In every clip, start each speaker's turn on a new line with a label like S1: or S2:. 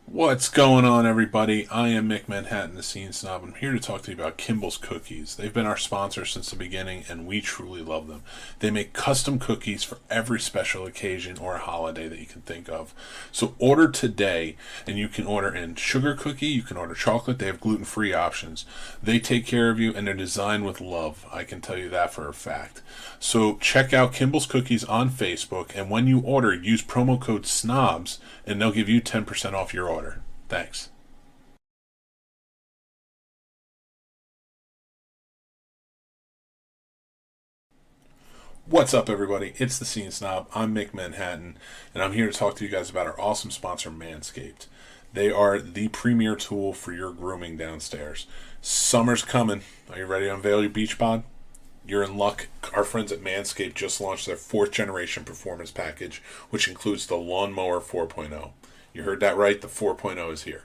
S1: What's going on, everybody? I am Mick Manhattan, the Scene Snob. I'm here to talk to you about Kimball's Cookies. They've been our sponsor since the beginning, and we truly love them. They make custom cookies for every special occasion or holiday that you can think of. So order today, and you can order in sugar cookie, you can order chocolate. They have gluten-free options. They take care of you, and they're designed with love. I can tell you that for a fact. So check out Kimball's Cookies on Facebook, and when you order, use promo code SNOBS, and they'll give you 10% off your order. Thanks. What's up, everybody? It's the Scene Snob. I'm Mick Manhattan, and I'm here to talk to you guys about our awesome sponsor, Manscaped. They are the premier tool for your grooming downstairs. Summer's coming. Are you ready to unveil your beach bod? You're in luck. Our friends at Manscaped just launched their 4th generation performance package, which includes the Lawnmower 4.0. You heard that right, the 4.0 is here.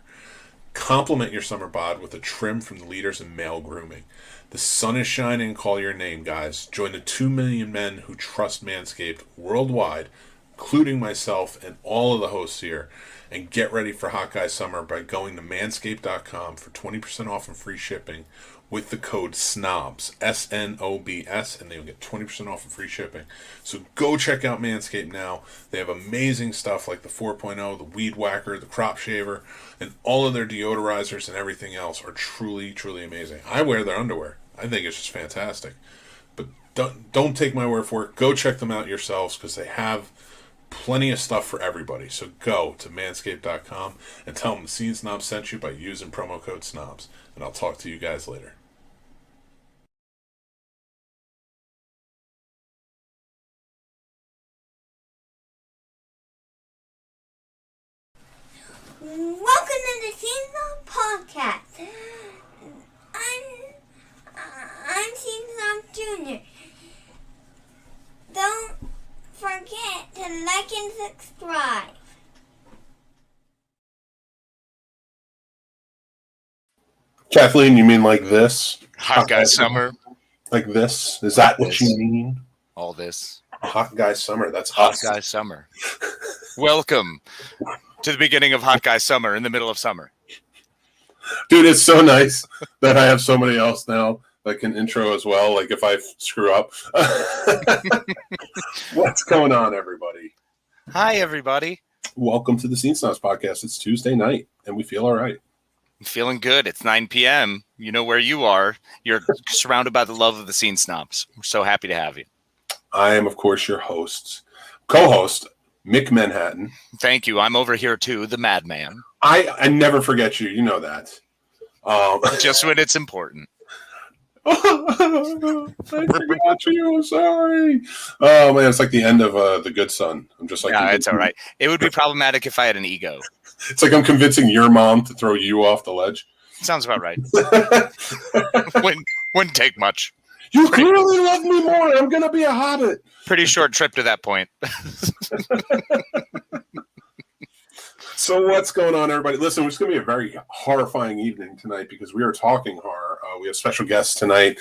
S1: Complement your summer bod with a trim from the leaders in male grooming. The sun is shining, call your name, guys. Join the 2 million men who trust Manscaped worldwide, including myself and all of the hosts here, and get ready for Hot Guy Summer by going to manscaped.com for 20% off and free shipping with the code SNOBS, SNOBS, and they'll get 20% off and free shipping. So go check out Manscaped now. They have amazing stuff like the 4.0, the Weed Whacker, the Crop Shaver, and all of their deodorizers and everything else are truly, truly amazing. I wear their underwear. I think it's just fantastic. But don't take my word for it. Go check them out yourselves because they have plenty of stuff for everybody. So go to manscaped.com and tell them the Scene Snobs sent you by using promo code SNOBS. And I'll talk to you guys later.
S2: Welcome to the Scene Snobs podcast. I'm Scene Snobs Jr. Don't forget to like and subscribe.
S1: Kathleen, you mean like this?
S3: Hot Guy Summer.
S1: Like this? Is that what you mean?
S3: All this.
S1: Hot Guy Summer. That's
S3: Hot
S1: us.
S3: Guy Summer. Welcome to the beginning of Hot Guy Summer in the middle of summer.
S1: Dude, it's so nice that I have somebody else now that can intro as well. Like if I screw up. What's going on, everybody?
S3: Hi, everybody.
S1: Welcome to the Scene Snobs podcast. It's Tuesday night, and we feel all right.
S3: I'm feeling good. It's 9 p.m. You know where you are. You're surrounded by the love of the Scene Snobs. We're so happy to have you.
S1: I am, of course, your host, co-host, Mick Manhattan.
S3: Thank you. I'm over here, too, the madman.
S1: I never forget you. You know that.
S3: Just when it's important.
S1: I forgot you. Sorry. Oh, man, it's like the end of The Good Son. I'm just like...
S3: Yeah, it's all right. It would be problematic if I had an ego.
S1: It's like I'm convincing your mom to throw you off the ledge.
S3: Sounds about right. Wouldn't take much.
S1: You clearly love me more. I'm going to be a hobbit.
S3: Pretty short trip to that point.
S1: So what's going on, everybody? Listen, it's going to be a very horrifying evening tonight because we are talking horror. We have special guests tonight.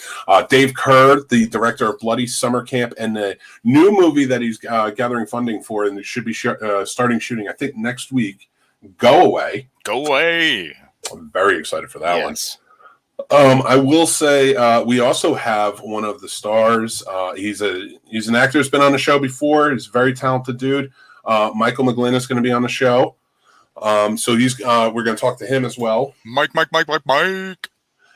S1: Dave Kerr, the director of Bloody Summer Camp, and the new movie that he's gathering funding for, and it should be starting shooting, I think, next week. Go Away.
S3: Go Away.
S1: I'm very excited for that
S3: Yes.
S1: one. I will say we also have one of the stars. He's an actor who's been on the show before. He's a very talented dude. Michael McGlynn is going to be on the show. So we're going to talk to him as well.
S3: Mike.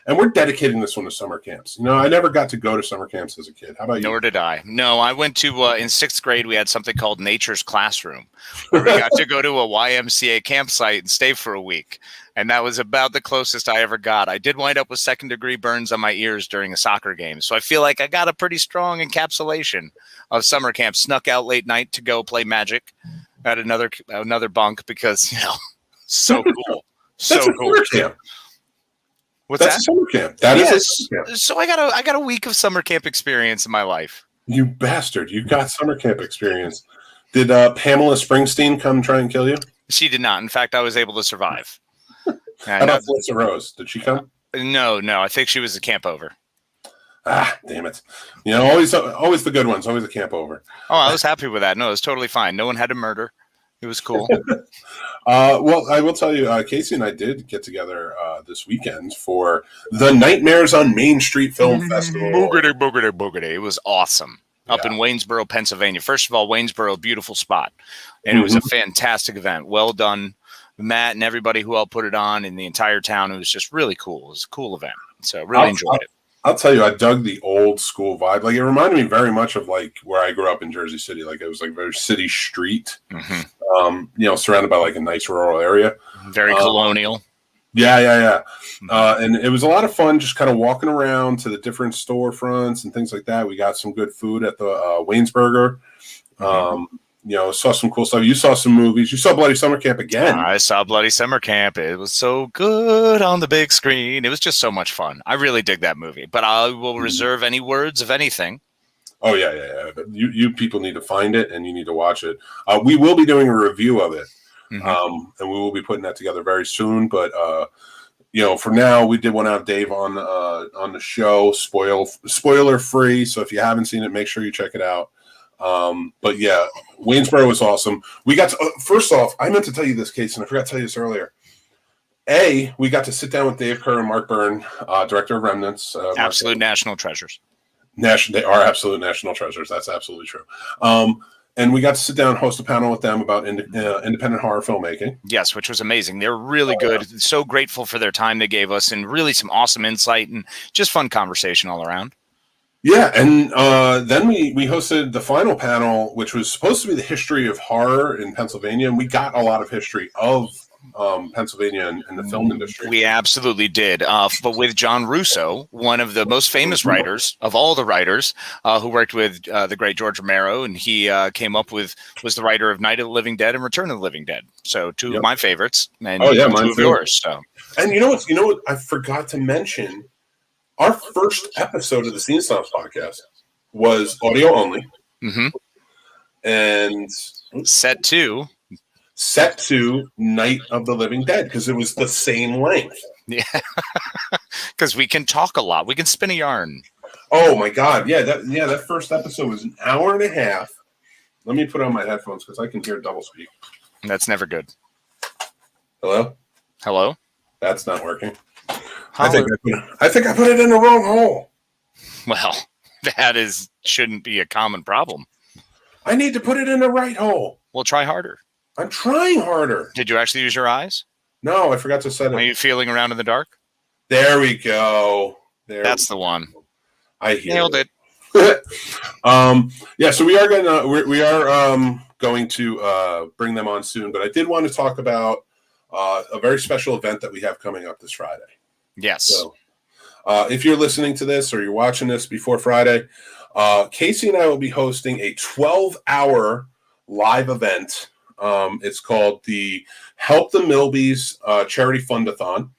S1: And we're dedicating this one to summer camps. You know, I never got to go to summer camps as a kid. How about you?
S3: Nor did I. No, I went to, in 6th grade, we had something called Nature's Classroom, where we got to go to a YMCA campsite and stay for a week. And that was about the closest I ever got. I did wind up with 2nd-degree burns on my ears during a soccer game. So I feel like I got a pretty strong encapsulation of summer camp. Snuck out late night to go play Magic at another bunk because, so cool.
S1: That's a summer camp.
S3: What's
S1: That's
S3: that?
S1: a summer camp. That is a summer camp.
S3: So I got a week of summer camp experience in my life.
S1: You bastard. You got summer camp experience. Did Pamela Springsteen come try and kill you?
S3: She did not. In fact, I was able to survive.
S1: How about Felissa Rose? Did she come?
S3: No. I think she was a camp over.
S1: Ah, damn it. You know, always the good ones. Always a camp over.
S3: Oh, I was happy with that. No, it was totally fine. No one had to murder. It was cool.
S1: Well, I will tell you, Casey and I did get together this weekend for the Nightmares on Main Street Film Festival.
S3: Boogity, boogity, boogity. It was awesome. Up
S1: Yeah.
S3: in Waynesboro, Pennsylvania. First of all, Waynesboro, beautiful spot. And it was a fantastic event. Well done. Matt and everybody who helped put it on in the entire town. It was just really cool. It was a cool event. So really enjoyed it.
S1: I'll tell you, I dug the old school vibe. Like, it reminded me very much of like where I grew up in Jersey City. Like, it was like very city street, surrounded by like a nice rural area.
S3: Very colonial.
S1: Yeah. And it was a lot of fun just kind of walking around to the different storefronts and things like that. We got some good food at the Waynesburger. Saw some cool stuff. You saw some movies. You saw Bloody Summer Camp again.
S3: I saw Bloody Summer Camp. It was so good on the big screen. It was just so much fun. I really dig that movie. But I will reserve any words of anything. Oh,
S1: yeah. But you people need to find it and you need to watch it. We will be doing a review of it. And we will be putting that together very soon. But for now, we did want to have Dave on the show, spoiler free. So if you haven't seen it, make sure you check it out. But yeah, Waynesboro was awesome. We got to, first off, I meant to tell you this, Case, and I forgot to tell you this earlier. We got to sit down with Dave Kerr and Mark Byrne, director of Remnants.
S3: Absolute national treasures.
S1: They are absolute national treasures. That's absolutely true. And we got to sit down and host a panel with them about independent horror filmmaking. Yes,
S3: which was amazing. They're really good. So grateful for their time they gave us and really some awesome insight and just fun conversation all around.
S1: Yeah, and then we hosted the final panel, which was supposed to be the history of horror in Pennsylvania, and we got a lot of history of Pennsylvania and the film industry.
S3: We absolutely did, but with John Russo, one of the most famous writers of all the writers, who worked with the great George Romero, and he was the writer of Night of the Living Dead and Return of the Living Dead. So two of my favorites, and two of yours. So,
S1: and you know what I forgot to mention. Our first episode of the Scene Snobs podcast was audio only. And
S3: set to
S1: Night of the Living Dead, because it was the same length.
S3: Yeah. Because we can talk a lot. We can spin a yarn.
S1: Oh my God. Yeah, that first episode was an hour and a half. Let me put on my headphones because I can hear double speak.
S3: That's never good.
S1: Hello? That's not working.
S3: Holler.
S1: I think I put it in the wrong hole.
S3: Well, that shouldn't be a common problem.
S1: I need to put it in the right hole.
S3: Well, try harder.
S1: I'm trying harder.
S3: Did you actually use your eyes?
S1: No, I forgot to set it.
S3: Are you feeling around in the dark?
S1: There we go.
S3: That's the one.
S1: I
S3: nailed it.
S1: Yeah, so we are going to bring them on soon, but I did want to talk about a very special event that we have coming up this Friday.
S3: Yes.
S1: So, if you're listening to this or you're watching this before Friday, Casey and I will be hosting a 12-hour live event. It's called the Help the MILBY'S Charity Fund-A-Thon.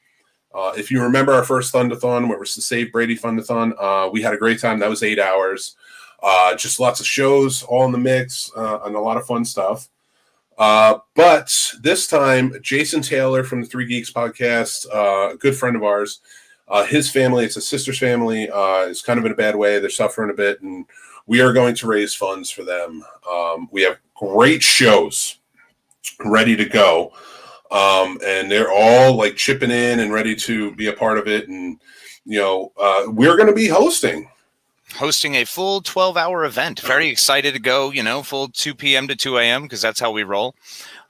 S1: If you remember our first Fund-A-Thon, where it was the Save Brady Fund-A-Thon, we had a great time. That was 8 hours. Just lots of shows all in the mix and a lot of fun stuff. But this time, Jason Taylor from the Three Geeks podcast, a good friend of ours, his family, it's a sister's family, is kind of in a bad way. They're suffering a bit, and we are going to raise funds for them. We have great shows ready to go, and they're all like chipping in and ready to be a part of it. And, we're going to be hosting
S3: a full 12-hour event. Very excited to go, full 2 p.m. to 2 a.m. because that's how we roll.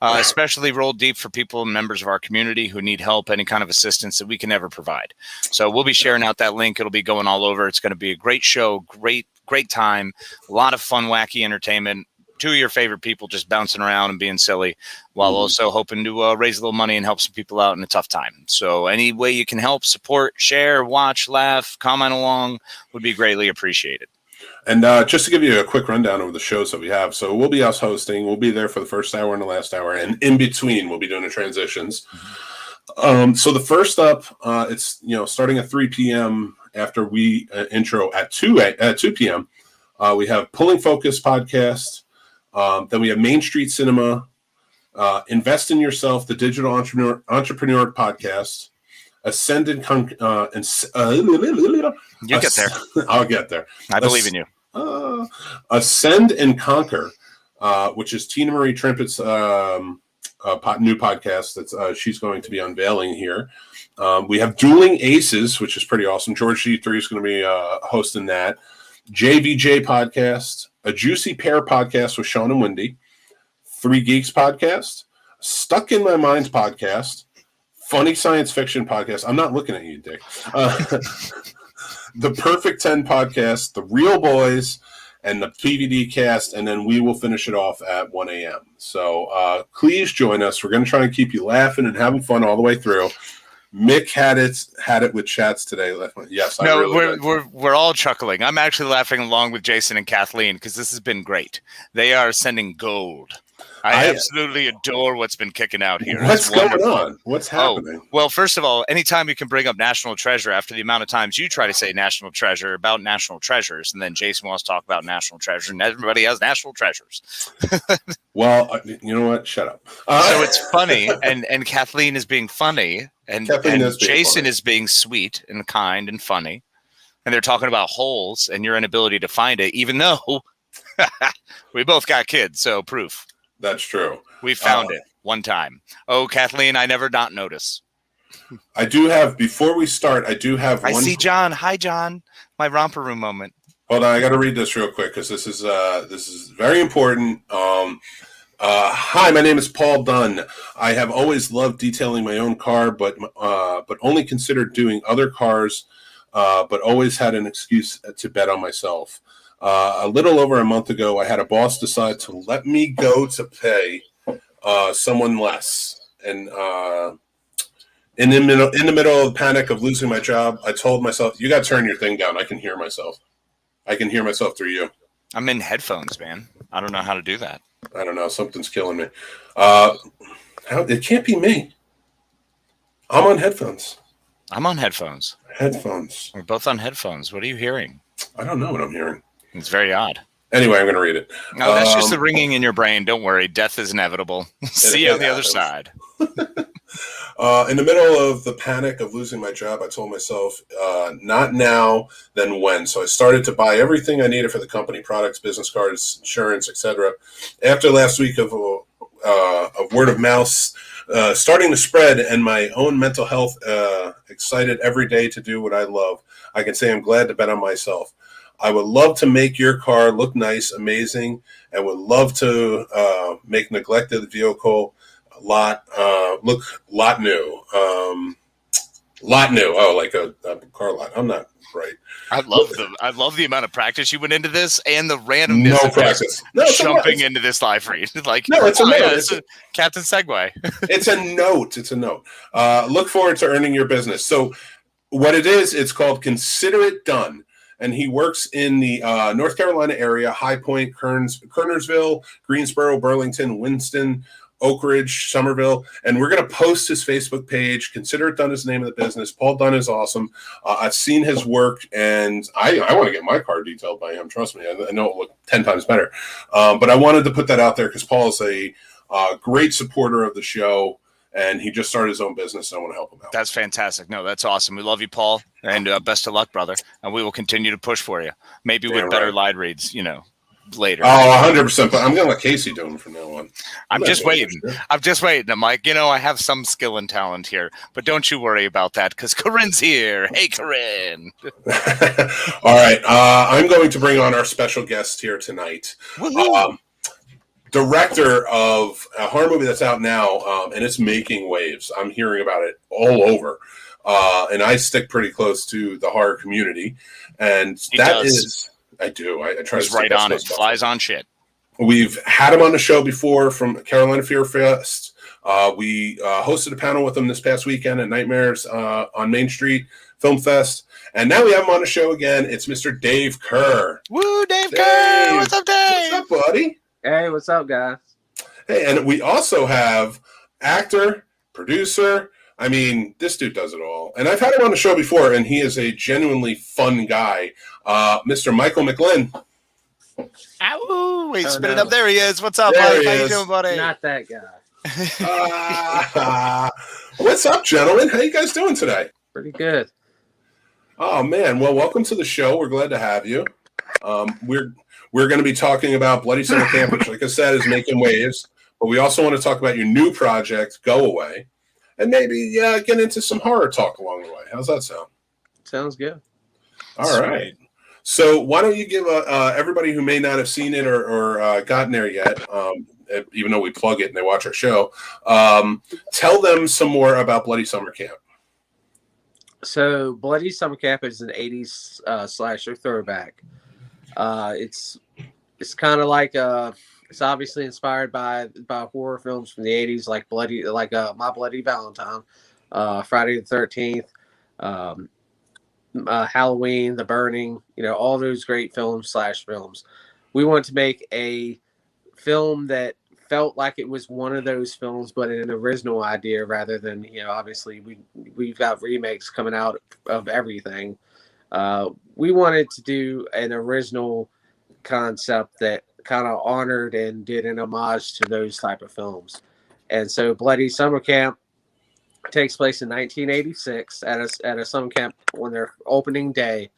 S3: Especially roll deep for people and members of our community who need help, any kind of assistance that we can ever provide. So we'll be sharing out that link. It'll be going all over. It's going to be a great show, great time, a lot of fun, wacky entertainment. Two of your favorite people just bouncing around and being silly while also hoping to raise a little money and help some people out in a tough time. So any way you can help, support, share, watch, laugh, comment along would be greatly appreciated.
S1: And just to give you a quick rundown of the shows that we have. So we'll be us hosting. We'll be there for the first hour and the last hour. And in between, we'll be doing the transitions. So the first up, it's, starting at 3 p.m. after we intro at 2 p.m. We have Pulling Focus podcast. Then we have Main Street Cinema, Invest in Yourself, the Digital Entrepreneur podcast, Ascend and
S3: you get there.
S1: I'll get there.
S3: I believe in you.
S1: Ascend and Conquer, which is Tina Marie Trimpet's new podcast that she's going to be unveiling here. We have Dueling Aces, which is pretty awesome. George G3 is going to be hosting that. JVJ podcast, a Juicy Pear podcast with Sean and Wendy, Three Geeks podcast, Stuck in My Mind's podcast, Funny Science Fiction podcast. I'm not looking at you, Dick. The Perfect 10 podcast, The Real Boys, and the PVD cast, and then we will finish it off at 1 a.m. So please join us. We're going to try and keep you laughing and having fun all the way through. Mick had it with chats today. Yes,
S3: we're all chuckling. I'm actually laughing along with Jason and Kathleen because this has been great. They are sending gold. I absolutely adore what's been kicking out here.
S1: What's going on? What's happening?
S3: Well, first of all, anytime you can bring up National Treasure after the amount of times you try to say National Treasure about National Treasures, and then Jason wants to talk about National Treasure, and everybody has National Treasures.
S1: Well, you know what? Shut up.
S3: So it's funny, and Kathleen is being funny, and Jason is being sweet and kind and funny, and they're talking about holes and your inability to find it, even though we both got kids, so proof.
S1: That's true.
S3: We found it one time. Oh, Kathleen, I never not notice.
S1: I do have, before we start, I
S3: see John. Hi, John. My romper room moment.
S1: Hold on, I got to read this real quick because this is very important. Hi, my name is Paul Dunn. I have always loved detailing my own car, but only considered doing other cars, but always had an excuse to bet on myself. A little over a month ago, I had a boss decide to let me go to pay someone less. And in the middle of the panic of losing my job, I told myself, you got to turn your thing down. I can hear myself. I can hear myself through you.
S3: I'm in headphones, man. I don't know how to do that.
S1: I don't know. Something's killing me. It can't be me. I'm on headphones.
S3: I'm on headphones.
S1: Headphones.
S3: We're both on headphones. What are you hearing?
S1: I don't know what I'm hearing.
S3: It's very odd.
S1: Anyway, I'm going to read it.
S3: No, that's just the ringing in your brain. Don't worry. Death is inevitable. See you on the other side.
S1: In the middle of the panic of losing my job, I told myself, not now, then when. So I started to buy everything I needed for the company, products, business cards, insurance, etc. After last week of word of mouth starting to spread and my own mental health excited every day to do what I love, I can say I'm glad to bet on myself. I would love to make your car look nice, amazing, and would love to make neglected vehicle look lot new. Lot new. Oh, like a car lot. I'm not right.
S3: I love the amount of practice you went into this and the randomness.
S1: No practice.
S3: Jumping into this live read. Like,
S1: no, it's a note.
S3: Yeah, it's a Captain Segway.
S1: It's a note. It's a note. Look forward to earning your business. So what it is, it's called Consider It Done. And he works in the North Carolina area, High Point, Kernersville, Greensboro, Burlington, Winston, Oak Ridge, Somerville. And we're going to post his Facebook page. Consider It Done is the name of the business. Paul Dunn is awesome. I've seen his work, and I want to get my car detailed by him. Trust me. I know it will look 10 times better. But I wanted to put that out there because Paul is a great supporter of the show. And he just started his own business, and I want to help him out.
S3: That's fantastic. No, that's awesome. We love you, Paul, and best of luck, brother. And we will continue to push for you. Maybe with better live reads, later.
S1: Oh, 100%. But I'm going to let Casey do them from now on.
S3: I'm just waiting. I'm like, I have some skill and talent here, but don't you worry about that because Corinne's here. Hey, Corinne.
S1: All right. I'm going to bring on our special guest here tonight. Director of a horror movie that's out now, and it's making waves. I'm hearing about it all over. And I stick pretty close to the horror community. And I do. I try to
S3: right on it. Flies on shit.
S1: We've had him on the show before from Carolina Fear Fest. We hosted a panel with him this past weekend at Nightmares on Main Street Film Fest. And now we have him on the show again. It's Mr. Dave Kerr.
S3: Woo, Dave Kerr. What's up, Dave?
S1: What's up, buddy?
S4: Hey, what's up, guys?
S1: Hey, and we also have actor, producer. I mean, this dude does it all. And I've had him on the show before, and he is a genuinely fun guy. Mr. Michael McGlynn.
S3: Ow! Wait, spit it up. There he is. What's up, Mike? How you doing, buddy?
S4: Not that
S1: guy. What's up, gentlemen? How you guys doing today?
S4: Pretty good.
S1: Oh, man. Well, welcome to the show. We're glad to have you. We're going to be talking about Bloody Summer Camp, which, like I said, is making waves. But we also want to talk about your new project, Go Away, and maybe get into some horror talk along the way. How's that sound?
S4: Sounds good.
S1: All right. So why don't you give everybody who may not have seen it or gotten there yet, even though we plug it and they watch our show, tell them some more about Bloody Summer Camp.
S4: So Bloody Summer Camp is an 80s slasher throwback. It's kind of like it's obviously inspired by horror films from the 80s, like My Bloody Valentine, Friday the 13th, Halloween, The Burning, all those great films / films. We want to make a film that felt like it was one of those films, but an original idea rather than, obviously we've got remakes coming out of everything. We wanted to do an original concept that kind of honored and did an homage to those type of films. And so Bloody Summer Camp takes place in 1986 at a summer camp on their opening day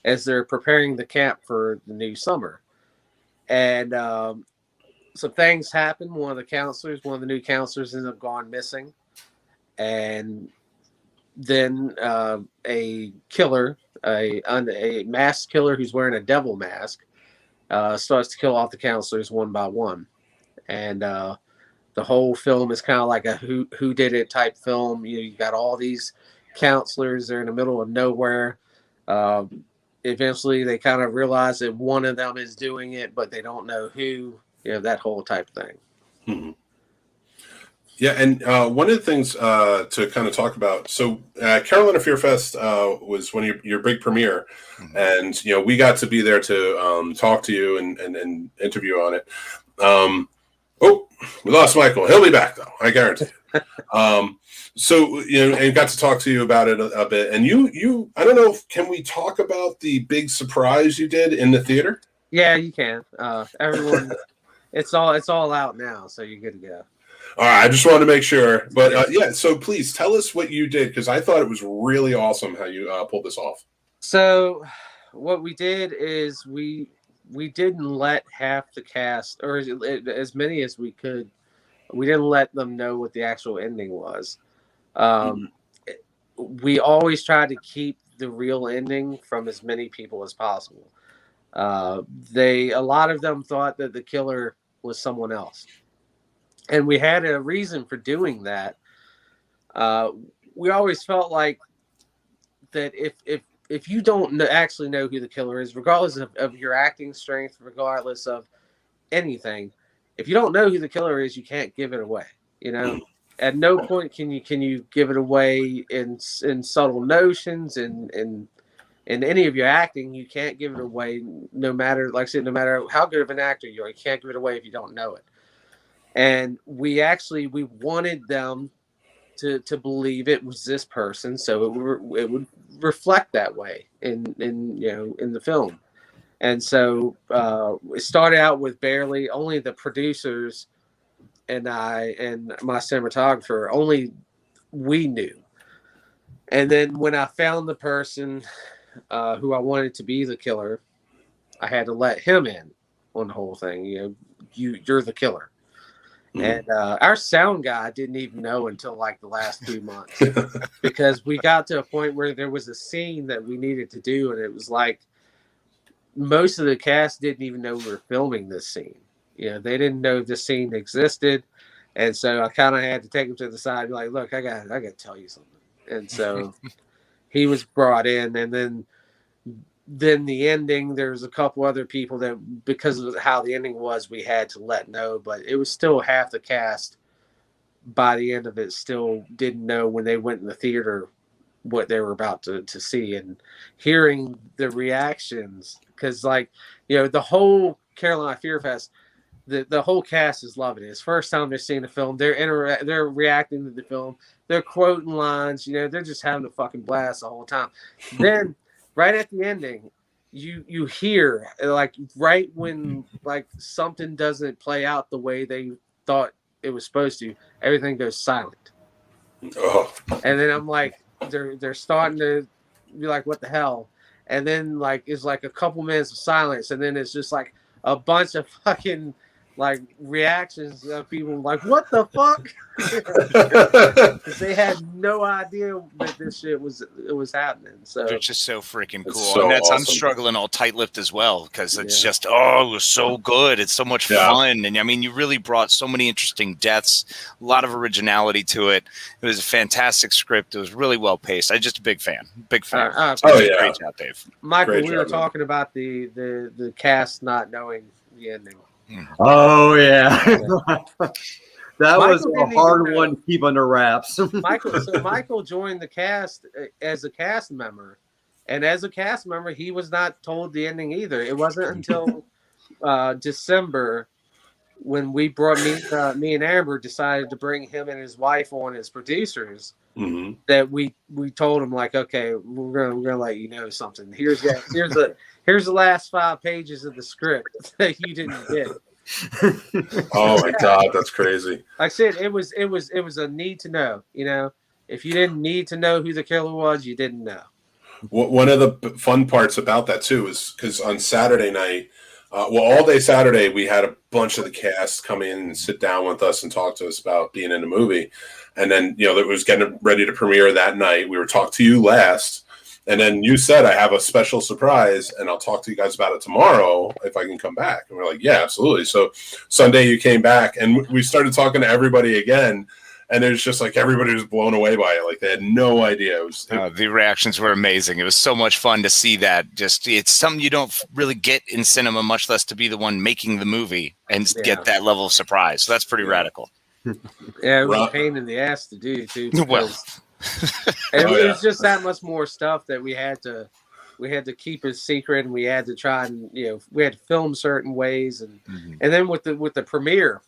S4: as they're preparing the camp for the new summer. And some things happen. One of the new counselors ends up going missing. And then a killer, a masked killer who's wearing a devil mask, starts to kill off the counselors one by one. And the whole film is kind of like a who did it type film. You got all these counselors, they're in the middle of nowhere. Eventually they kind of realize that one of them is doing it, but they don't know who, that whole type of thing.
S1: Mm-hmm. Yeah, and one of the things to kind of talk about, so Carolina Fear Fest was one of your big premiere, and we got to be there to talk to you and interview on it. We lost Michael. He'll be back though, I guarantee it. So and got to talk to you about it a bit. And you, I don't know, can we talk about the big surprise you did in the theater?
S4: Yeah, you can. Everyone, it's all out now, so you're good to go.
S1: All right, I just wanted to make sure. But so please tell us what you did, because I thought it was really awesome how you pulled this off.
S4: So what we did is we didn't let half the cast, or as many as we could, we didn't let them know what the actual ending was. We always tried to keep the real ending from as many people as possible. A lot of them thought that the killer was someone else. And we had a reason for doing that. We always felt like that if you don't actually know who the killer is, regardless of your acting strength, regardless of anything, if you don't know who the killer is, you can't give it away. At no point can you give it away in subtle notions and in any of your acting. You can't give it away, no matter, like I said, no matter how good of an actor you are. You can't give it away if you don't know it. And we wanted them to believe it was this person, so it would reflect that way in the film. And so it started out with barely only the producers and I and my cinematographer, only we knew. And then when I found the person who I wanted to be the killer, I had to let him in on the whole thing. You're the killer. And our sound guy didn't even know until like the last 2 months, because we got to a point where there was a scene that we needed to do, and it was like most of the cast didn't even know we were filming this scene. They didn't know the scene existed, and so I kind of had to take him to the side and be like, "Look, I got to tell you something." And so he was brought in, and then the ending, there's a couple other people that, because of how the ending was, we had to let know, but it was still half the cast by the end of it still didn't know when they went in the theater what they were about to see. And hearing the reactions, because the whole Carolina Fear Fest, the whole cast is loving it. It's the first time they're seeing the film. They're reacting to the film. They're quoting lines. They're just having a fucking blast the whole time. Then right at the ending, you hear, like, right when like something doesn't play out the way they thought it was supposed to, everything goes silent. And then I'm like, they're starting to be like, what the hell? and then like it's like a couple minutes of silence, and then it's just like a bunch of fucking like reactions of people like, what the fuck? Because they had no idea that this shit was happening. So
S3: They're just so freaking cool.
S1: so
S3: and I'm
S1: awesome.
S3: struggling all tight-lipped as well because it's just it was so good. It's so much fun, and I mean, you really brought so many interesting deaths, a lot of originality to it. It was a fantastic script. It was really well paced. I'm just a big fan. Big fan. Great job, Dave.
S4: Michael,
S1: Great
S4: we
S1: job,
S4: were
S1: man.
S4: talking about the cast not knowing the ending.
S5: Oh yeah. That
S4: Michael
S5: was a
S4: didn't
S5: hard
S4: even
S5: one to keep under wraps.
S4: Michael joined the cast as a cast member, and as a cast member, he was not told the ending either. It wasn't until December when we brought me and Amber decided to bring him and his wife on as producers.
S1: Mm-hmm.
S4: That we told him like, okay, we're gonna let you know something. Here's the last 5 pages of the script that you didn't get.
S1: Oh my God, that's crazy.
S4: Like I said, it was a need to know. You know, if you didn't need to know who the killer was, you didn't know.
S1: One of the fun parts about that too is because on Saturday night, all day Saturday, we had a bunch of the cast come in and sit down with us and talk to us about being in the movie. And then, it was getting ready to premiere that night. We were talking to you last. And then you said, I have a special surprise, and I'll talk to you guys about it tomorrow if I can come back. And we're like, yeah, absolutely. So Sunday you came back, and we started talking to everybody again. And there's just like everybody was blown away by it. Like they had no idea.
S3: The reactions were amazing. It was so much fun to see that. It's something you don't really get in cinema, much less to be the one making the movie and get that level of surprise. So that's pretty radical.
S4: Yeah, it was a pain in the ass to do too.
S3: Well,
S4: it was just that much more stuff that we had to keep a secret, and we had to try and we had to film certain ways, and then with the premiere,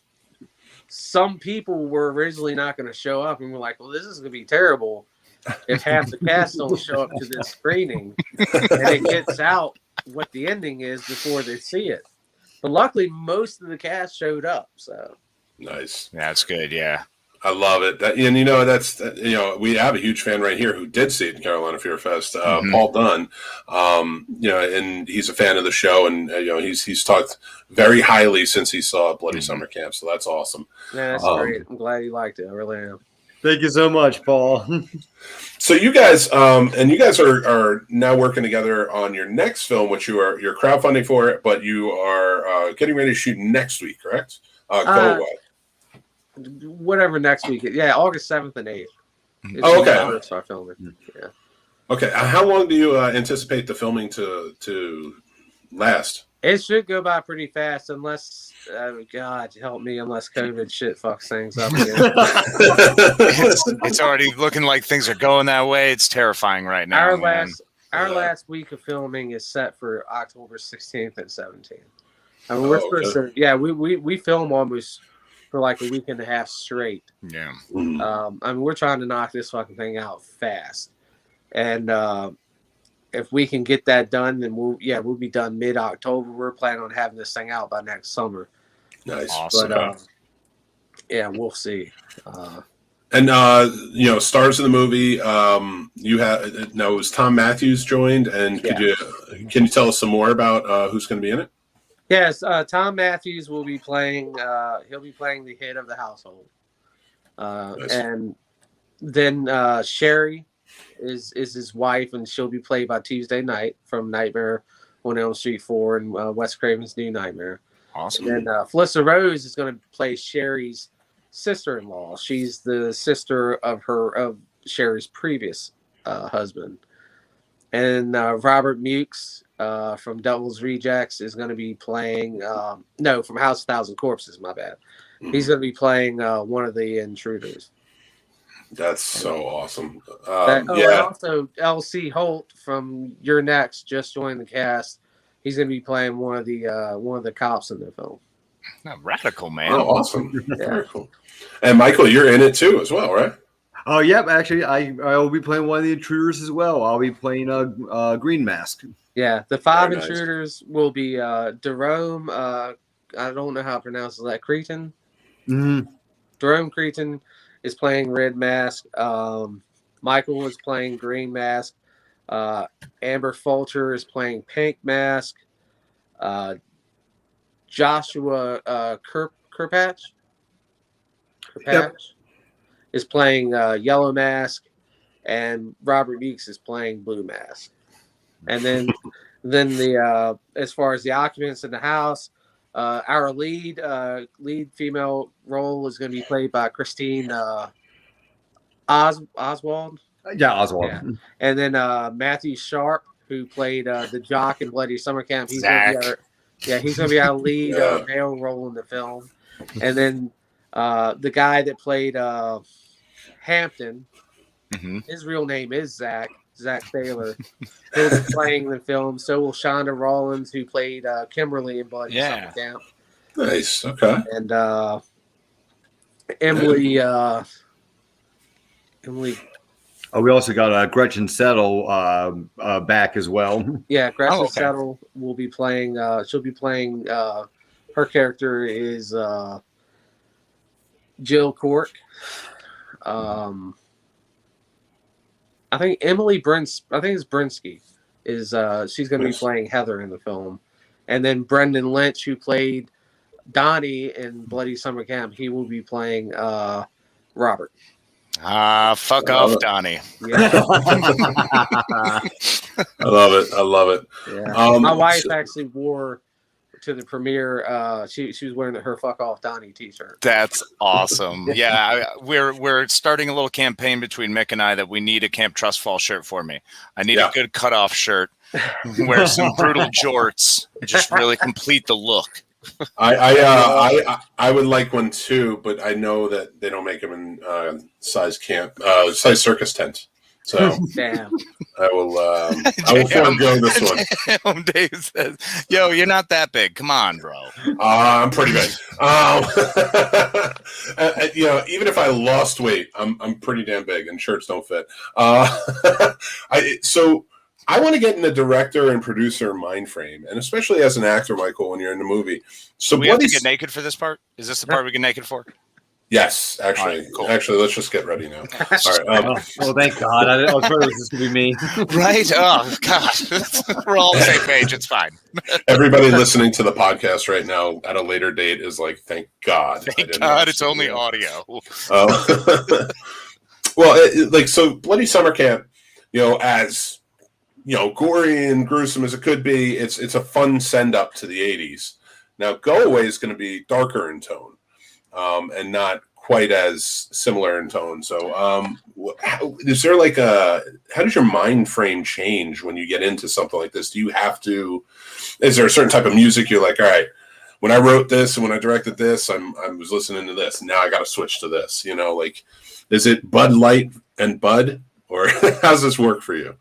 S4: some people were originally not going to show up, and we're like, well, this is going to be terrible if half the cast don't show up to this screening, and it gets out what the ending is before they see it. But luckily, most of the cast showed up. So
S1: nice.
S3: That's good. Yeah.
S1: I love it. We have a huge fan right here who did see it in Carolina Fear Fest, Paul Dunn. And he's a fan of the show, and he's talked very highly since he saw Bloody Summer Camp. So that's awesome.
S4: Yeah, that's great. I'm glad you liked it. I really am.
S5: Thank you so much, Paul.
S1: So you guys, are now working together on your next film, which you're crowdfunding for it, but you are getting ready to shoot next week, correct?
S4: Whatever next week. Yeah, August 7th and 8th.
S1: Okay.
S4: Start filming. Yeah.
S1: Okay. How long do you anticipate the filming to last?
S4: It should go by pretty fast, unless God help me, unless COVID shit fucks things up again.
S3: It's already looking like things are going that way. It's terrifying right now.
S4: Our last week of filming is set for October 16th and 17th. I mean, we're supposed to. Yeah, we film almost for like a week and a half straight.
S3: Yeah.
S4: I mean, we're trying to knock this fucking thing out fast, and if we can get that done, then we'll be done mid-October. We're planning on having this thing out by next summer.
S1: Nice.
S3: Awesome.
S4: But we'll see.
S1: And stars in the movie. You have now. Was Tom Matthews joined? And can you tell us some more about who's going to be in it?
S4: Yes, Tom Matthews will be playing. He'll be playing the head of the household, nice. And then Sherry is his wife, and she'll be played by Tuesday Night from Nightmare on Elm Street 4 and Wes Craven's New Nightmare.
S3: Awesome.
S4: And Felissa Rose is going to play Sherry's sister-in-law. She's the sister of Sherry's previous husband. And Robert Mukes from Devil's Rejects is going to be playing from House of Thousand Corpses, my bad. He's going to be playing one of the intruders.
S1: That's so awesome.
S4: Also, L.C. Holt from Your Next just joined the cast. He's going to be playing one of the cops in the film.
S3: Radical, man.
S1: Oh, awesome. Very cool. And Michael, you're in it too as well, right?
S5: Oh, yep. Actually, I will be playing one of the intruders as well. I'll be playing a Green Mask.
S4: Yeah, the 5 intruders will be Jerome. I don't know how to pronounce that. Cretan.
S5: Mm-hmm.
S4: Jerome Cretan is playing Red Mask. Michael is playing Green Mask. Amber Fulcher is playing Pink Mask. Joshua Kirkpatch is playing Yellow Mask, and Robert Meeks is playing Blue Mask. And then the as far as the occupants in the house, our lead female role is going to be played by Christine Oswald.
S5: Yeah, Oswald.
S4: Yeah. And then Matthew Sharp, who played the jock in Bloody Summer Camp. He's going to be our lead male role in the film. And then the guy that played Hampton, his real name is Zach Taylor. He'll be playing the film. So will Shonda Rollins, who played Kimberly in Bloody Summer Camp.
S1: Nice. Okay.
S4: And Emily.
S5: Oh, we also got Gretchen Settle back as well.
S4: Yeah, Gretchen Settle will be playing. She'll be playing. Her character is Jill Cork. I think Emily Brins. I think it's Brinsky. Is she's going to be playing Heather in the film, and then Brendan Lynch, who played Donnie in Bloody Summer Camp, he will be playing Robert.
S3: Fuck off, Donnie.
S4: Yeah.
S1: I love it.
S4: Yeah. My wife actually wore to the premiere. She was wearing her "Fuck Off Donnie" T-shirt.
S3: That's awesome. Yeah, we're starting a little campaign between Mick and I that we need a Camp Trust Fall shirt for me. I need a good cutoff shirt. Wear some brutal jorts. Just really complete the look.
S1: I would like one too, but I know that they don't make them in size circus tent. So
S4: damn.
S1: I will forego this one.
S3: Dave says, "Yo, you're not that big. Come on, bro."
S1: I'm pretty big. Even if I lost weight, I'm pretty damn big, and shirts don't fit. So I want to get in the director and producer mind frame, and especially as an actor, Michael, when you're in the movie. So
S3: we have to get naked for this part? Is this the part we get naked for?
S1: Yes, actually. Right, cool. Actually, let's just get ready now. All right.
S5: Well, thank God. I was afraid this was going to be me.
S3: Right? Oh, God. We're all on the same page. It's fine.
S1: Everybody listening to the podcast right now at a later date is like, thank God.
S3: Thank God it's only audio.
S1: Well, so Bloody Summer Camp, as gory and gruesome as it could be, it's a fun send up to the 80s. Now, Go Away is going to be darker in tone. And not quite as similar in tone. So, is there how does your mind frame change when you get into something like this? Is there a certain type of music you're like, all right, when I wrote this and when I directed this, I was listening to this. Now I got to switch to this. Is it Bud Light and Bud, or how does this work for you?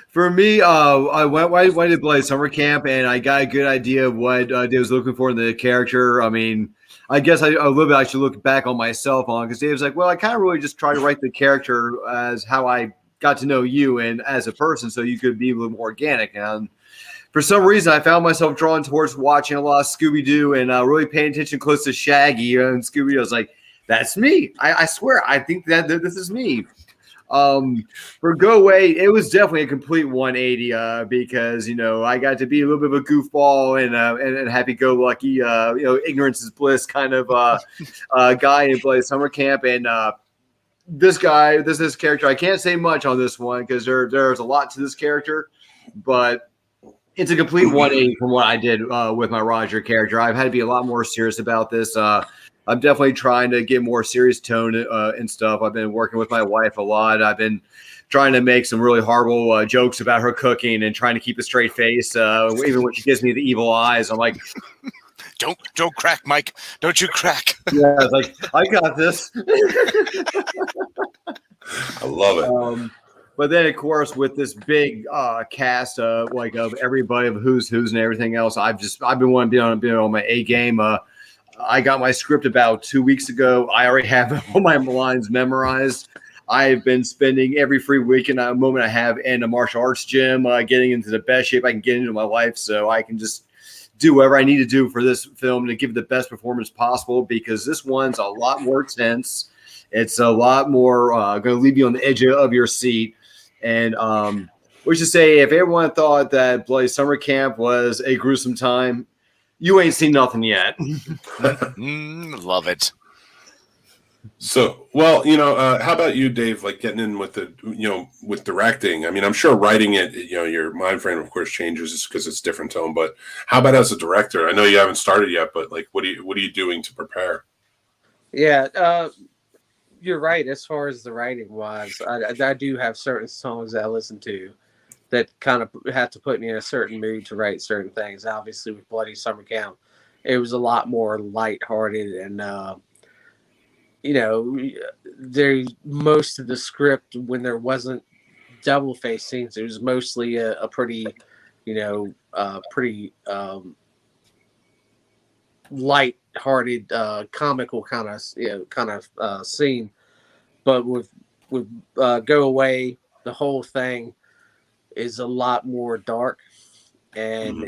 S5: For me, I went to Bloody Summer Camp, and I got a good idea of what Dave was looking for in the character. I mean, I guess a little bit I should look back on myself because Dave's like, well, I kind of really just try to write the character as how I got to know you and as a person, so you could be a little more organic. And for some reason, I found myself drawn towards watching a lot of Scooby-Doo and really paying attention close to Shaggy and Scooby-Doo. I was like, that's me. I swear, I think that this is me. For Go Away, it was definitely a complete 180 because I got to be a little bit of a goofball and happy-go-lucky, ignorance is bliss kind of guy in Bloody Summer Camp. And this character, I can't say much on this one because there's a lot to this character, but it's a complete 180 from what I did with my Roger character. I've had to be a lot more serious about this. I'm definitely trying to get more serious tone and stuff. I've been working with my wife a lot. I've been trying to make some really horrible jokes about her cooking and trying to keep a straight face. Even when she gives me the evil eyes, I'm like,
S3: don't crack, Mike. Don't you crack.
S5: Yeah, it's like, I got this.
S1: I love it.
S5: But then, of course, with this big cast of everybody of who's and everything else, I've been wanting to be on my A game. I got my script about 2 weeks ago. I already have all my lines memorized. I've been spending every free weekend moment I have in a martial arts gym, getting into the best shape I can get into my life so I can just do whatever I need to do for this film to give the best performance possible because this one's a lot more tense. It's a lot more going to leave you on the edge of your seat. And we should say, if everyone thought that Bloody Summer Camp was a gruesome time, you ain't seen nothing yet.
S3: Love it.
S1: So, well, how about you, Dave? Like getting in with with directing. I mean, I'm sure writing it, your mind frame, of course, changes because it's different tone. But how about as a director? I know you haven't started yet, but like, what are you doing to prepare?
S4: Yeah, you're right. As far as the writing wise, I do have certain songs that I listen to that kind of have to put me in a certain mood to write certain things. Obviously, with Bloody Summer Camp, it was a lot more lighthearted and. There's most of the script when there wasn't double face scenes, it was mostly a pretty, light-hearted, comical kind of scene. But with Go Away, the whole thing is a lot more dark. And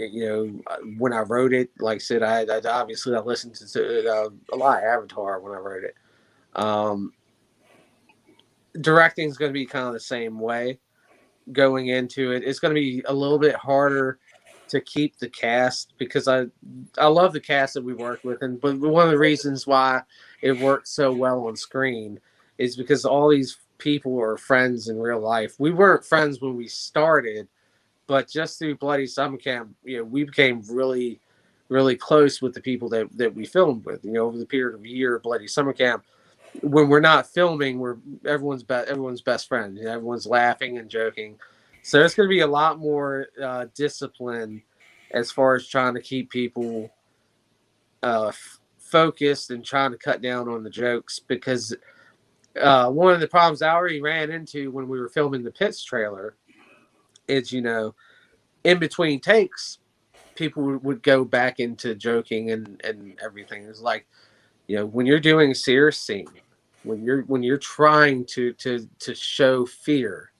S4: when I wrote it, like I said, I obviously I listened to a lot of Avatar when I wrote it. Directing is going to be kind of the same way going into it. It's going to be a little bit harder to keep the cast because I love the cast that we worked with, but one of the reasons why it worked so well on screen is because all these people are friends in real life. We weren't friends when we started, but just through Bloody Summer Camp, we became really, really close with the people that we filmed with. Over the period of a year, Bloody Summer Camp. When we're not filming, everyone's best friend. Everyone's laughing and joking. So it's going to be a lot more discipline as far as trying to keep people focused and trying to cut down on the jokes. Because one of the problems I already ran into when we were filming the Pits trailer is, in between takes, people would go back into joking and everything. It's like, when you're doing a serious scene, when you're trying to show fear,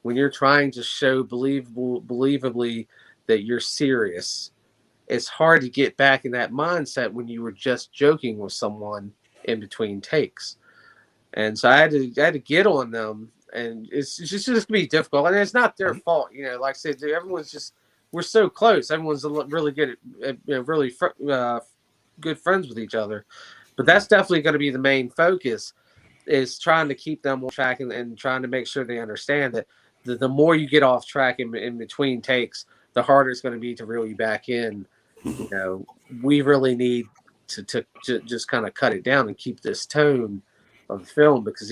S4: when you're trying to show believably that you're serious, it's hard to get back in that mindset when you were just joking with someone in between takes. And so I had to get on them, and it's just gonna be difficult. And it's not their fault, Like I said, we're so close. Everyone's really good at really good friends with each other. But that's definitely going to be the main focus, is trying to keep them on track and trying to make sure they understand that the more you get off track in between takes, the harder it's going to be to reel you back in. We really need to just kind of cut it down and keep this tone of the film because,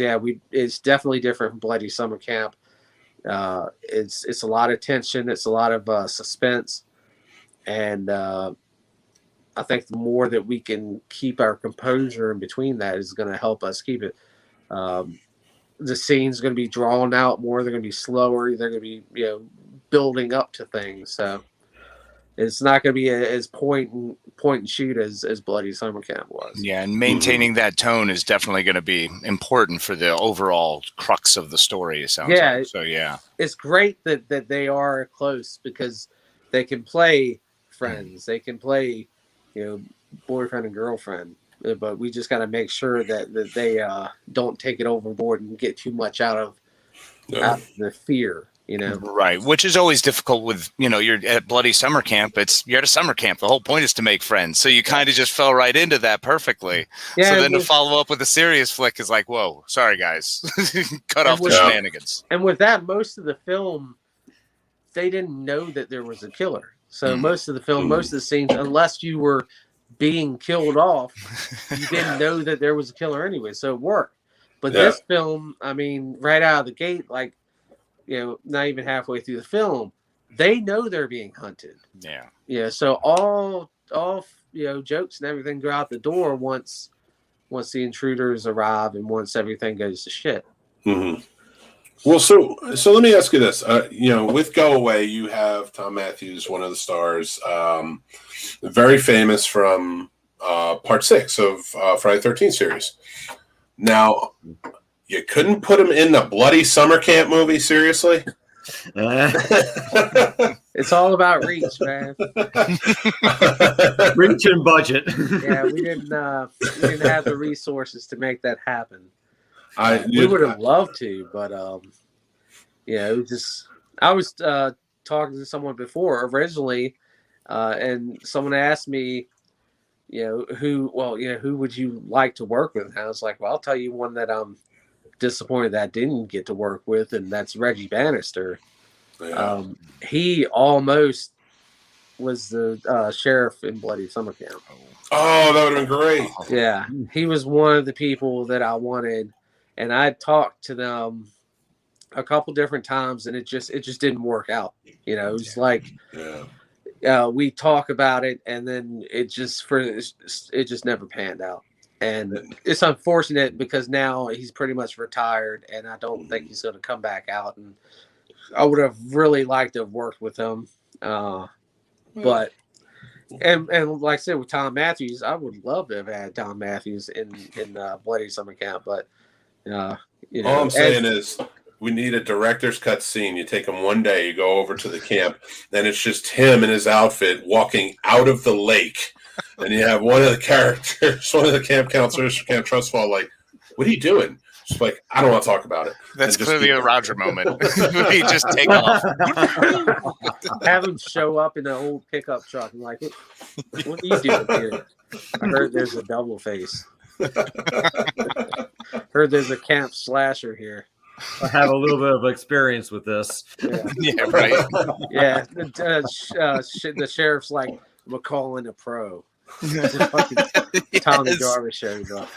S4: it's definitely different from Bloody Summer Camp. It's a lot of tension. It's a lot of suspense. And I think the more that we can keep our composure in between that is going to help us keep it. The scene's going to be drawn out more. They're going to be slower. They're going to be, building up to things. So it's not going to be as point and shoot as Bloody Summer Camp was.
S3: Yeah, and maintaining that tone is definitely going to be important for the overall crux of the story. It sounds like. So
S4: it's great that they are close because they can play friends. They can play, boyfriend and girlfriend. But we just got to make sure that they don't take it overboard and get too much out of the fear.
S3: Right, which is always difficult with, you're at Bloody Summer Camp. You're at a summer camp. The whole point is to make friends. So you kind of just fell right into that perfectly. Yeah, so then to follow up with a serious flick is like, whoa, sorry guys, cut off the shenanigans.
S4: And with that, most of the film, they didn't know that there was a killer. So most of the film, most of the scenes, unless you were being killed off, you didn't know that there was a killer anyway. So it worked. But this film, I mean, right out of the gate, like, not even halfway through the film, they know they're being hunted.
S3: Yeah.
S4: Yeah. So all jokes and everything go out the door once the intruders arrive and once everything goes to shit.
S1: Mm-hmm. Well, so let me ask you this. With Go Away, you have Tom Matthews, one of the stars, very famous from part 6 of Friday the 13th series. Now, you couldn't put him in the Bloody Summer Camp movie, seriously?
S4: It's all about reach, man.
S5: Reach and budget.
S4: Yeah, we didn't have the resources to make that happen. We would have loved to, but it was just I was talking to someone before originally, and someone asked me, who would you like to work with? And I was like, well, I'll tell you one that I'm disappointed that I didn't get to work with, and that's Reggie Bannister.
S1: Yeah.
S4: He almost was the sheriff in Bloody Summer Camp.
S1: Oh, that would have been great.
S4: Yeah, he was one of the people that I wanted, and I talked to them a couple different times, and it just didn't work out. It was like we talk about it, and then it just never panned out. And it's unfortunate because now he's pretty much retired, and I don't think he's going to come back out. And I would have really liked to have worked with him, but and like I said with Tom Matthews, I would love to have had Tom Matthews in Bloody Summer Camp. But all
S1: I'm saying is, we need a director's cut scene. You take him one day, you go over to the camp, and it's just him in his outfit walking out of the lake. And you have one of the characters, one of the camp counselors from Camp Trustfall, like, what are you doing? Just like, I don't want to talk about it.
S3: That's clearly a Roger moment. He just take off.
S4: Have him show up in an old pickup truck and like, what are you doing here? I heard there's a double face. Heard there's a camp slasher here.
S5: I have a little bit of experience with this.
S3: Yeah, right.
S4: Yeah, the sheriff's like, we're calling a pro. Tommy Jarvis shows up.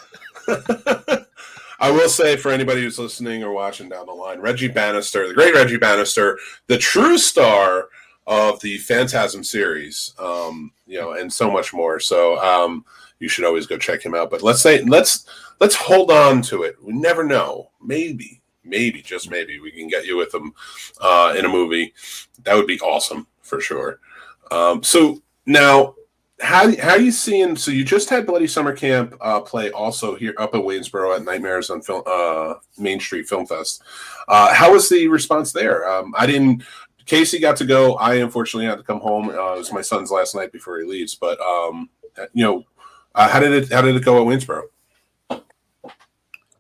S1: I will say for anybody who's listening or watching down the line, Reggie Bannister, the great Reggie Bannister, the true star of the Phantasm series, and so much more. So you should always go check him out. But let's hold on to it. We never know. Maybe, just maybe, we can get you with him in a movie. That would be awesome for sure. So now, how are you seeing? So you just had Bloody Summer Camp play also here up in Waynesboro at Nightmares on Main Street Film Fest. How was the response there? Casey got to go. I unfortunately had to come home. It was my son's last night before he leaves. But how did it go at Waynesboro?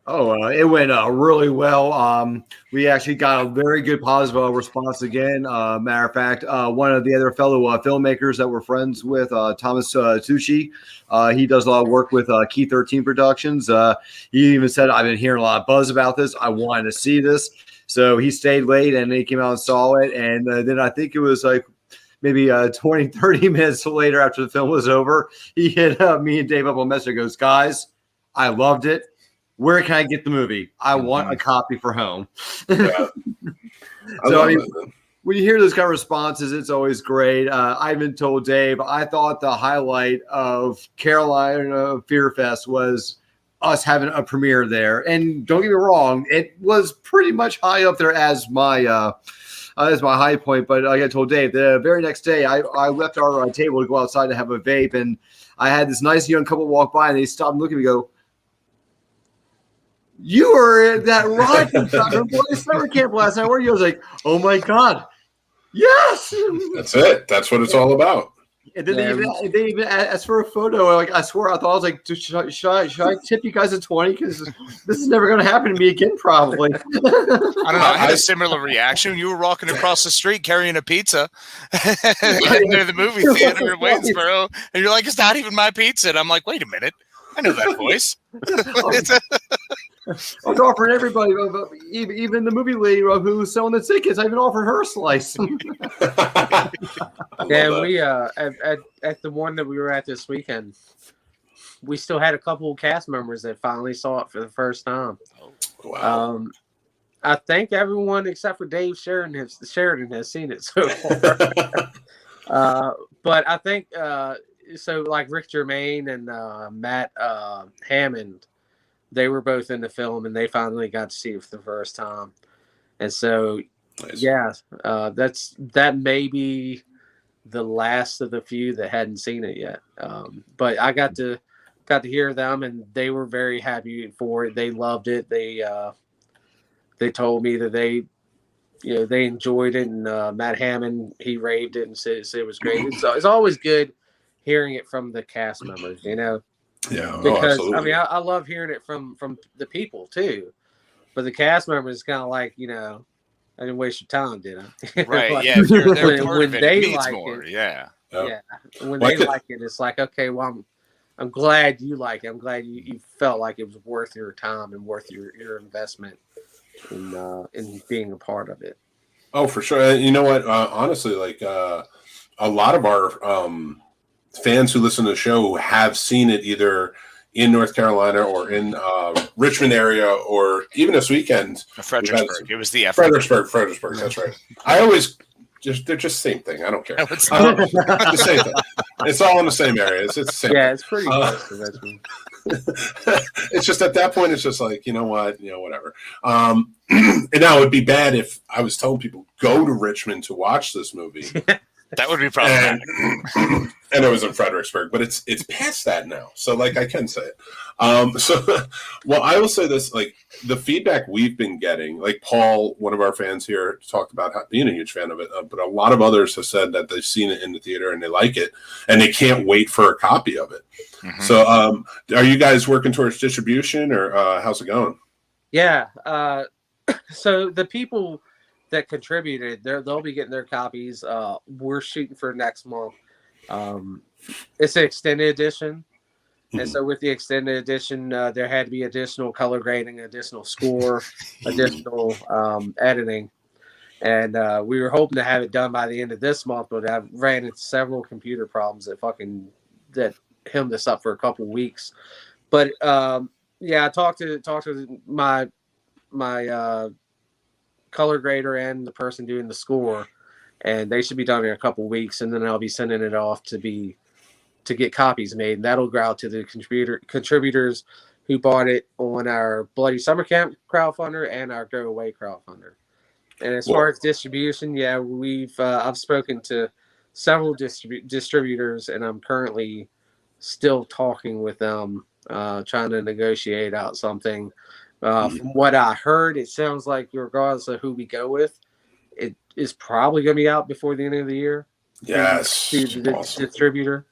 S5: Oh, it went really well. We actually got a very good positive response again. Matter of fact, one of the other fellow filmmakers that we're friends with, Thomas Tucci, he does a lot of work with Key 13 Productions. He even said, I've been hearing a lot of buzz about this. I wanted to see this. So he stayed late and he came out and saw it. And then I think it was like maybe 20, 30 minutes later after the film was over, he hit me and Dave up on Messenger, goes, guys, I loved it. Where can I get the movie? I want a copy for home.
S1: Yeah.
S5: So, when you hear those kind of responses, it's always great. I even told Dave, I thought the highlight of Carolina Fear Fest was us having a premiere there. And don't get me wrong, it was pretty much high up there as my high point. But like I told Dave, the very next day, I left our table to go outside to have a vape. And I had this nice young couple walk by, and they stopped and looked at me and go, you were at that ride from Bloody Summer Camp last night. Where you? I was like, oh my God, yes.
S1: That's it. That's what it's all about.
S5: And then they even asked for a photo. Like I swear, I was like, should I tip you guys a 20? Because this is never going to happen to me again, probably.
S3: I don't know. I had a similar reaction. You were walking across the street carrying a pizza near the movie theater in Waynesboro, and you're like, it's not even my pizza. And I'm like, wait a minute. I know that voice.
S5: I was offering everybody, even the movie lady who was selling the tickets. I even offered her a slice.
S4: Yeah, we at the one that we were at this weekend, we still had a couple of cast members that finally saw it for the first time.
S1: Wow.
S4: I think everyone except for Dave Sheridan has seen it so far. But I think so. Like Rick Germain and Matt Hammond. They were both in the film, and they finally got to see it for the first time. And so, nice. Yeah, that may be the last of the few that hadn't seen it yet. But I got to hear them, and they were very happy for it. They loved it. They told me that they enjoyed it, and Matt Hammond, he raved it and said it was great. It's always good hearing it from the cast members,
S1: Yeah,
S4: because I mean, I love hearing it from the people too. But the cast members is kind of like, you know, I didn't waste your time, did I?
S3: Right.
S4: Like,
S3: Yeah. If you're there
S4: when-
S3: part
S4: when
S3: of it,
S4: they
S3: it means
S4: like
S3: more.
S4: it.
S3: Yeah.
S4: Yeah. When
S1: Well, I
S4: they
S1: could-
S4: like it, it's like, okay, well, I'm glad you like it. I'm glad you felt like it was worth your time and worth your investment in being a part of it.
S1: Oh, for sure. You know what? Honestly, like a lot of our fans who listen to the show have seen it either in North Carolina or in Richmond area, or even this weekend.
S3: Fredericksburg. It was the F.
S1: Fredericksburg. That's right. I always they're just the same thing. I don't care.
S3: It's
S1: The same thing. It's all in the same area. It's the same.
S4: Yeah,
S1: thing.
S4: it's pretty close to Richmond.
S1: It's just at that point, it's just like, you know what, whatever. And now it'd be bad if I was telling people go to Richmond to watch this movie.
S3: That would be problematic.
S1: And it was in Fredericksburg, but it's past that now. So like I can say it. Well, I will say this, like the feedback we've been getting, like Paul, one of our fans here, talked about being a huge fan of it, but a lot of others have said that they've seen it in the theater and they like it and they can't wait for a copy of it. Mm-hmm. So are you guys working towards distribution or how's it going?
S4: Yeah. So the people that contributed, they'll be getting their copies. We're shooting for next month. It's an extended edition. Mm-hmm. And so with the extended edition, there had to be additional color grading, additional score, additional editing. And we were hoping to have it done by the end of this month, but I ran into several computer problems that hemmed us up for a couple weeks. But I talked to my color grader and the person doing the score, and they should be done in a couple weeks, and then I'll be sending it off to get copies made, and that'll go out to the contributors who bought it on our Bloody Summer Camp crowdfunder and our Go Away crowdfunder. And as far as distribution, I've spoken to several distributors, and I'm currently still talking with them, trying to negotiate out something. From what I heard, it sounds like regardless of who we go with, it is probably going to be out before the end of the year.
S1: Yes.
S4: To the distributor.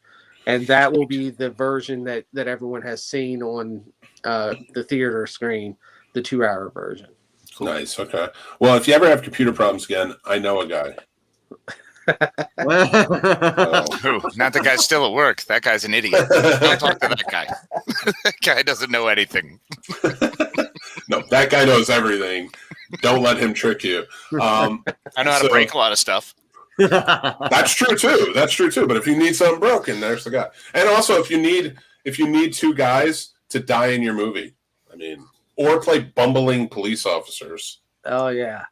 S4: And that will be the version that everyone has seen on the theater screen, the 2-hour version.
S1: Cool. Nice. Okay. Well, if you ever have computer problems again, I know a guy.
S3: Who? Not the guy still at work. That guy's an idiot. Don't talk to that guy. That guy doesn't know anything.
S1: No, that guy knows everything. Don't let him trick you.
S3: I know how to break a lot of stuff.
S1: That's true too. But if you need something broken, there's the guy. And also, if you need 2 guys to die in your movie, I mean, or play bumbling police officers.
S4: Oh yeah.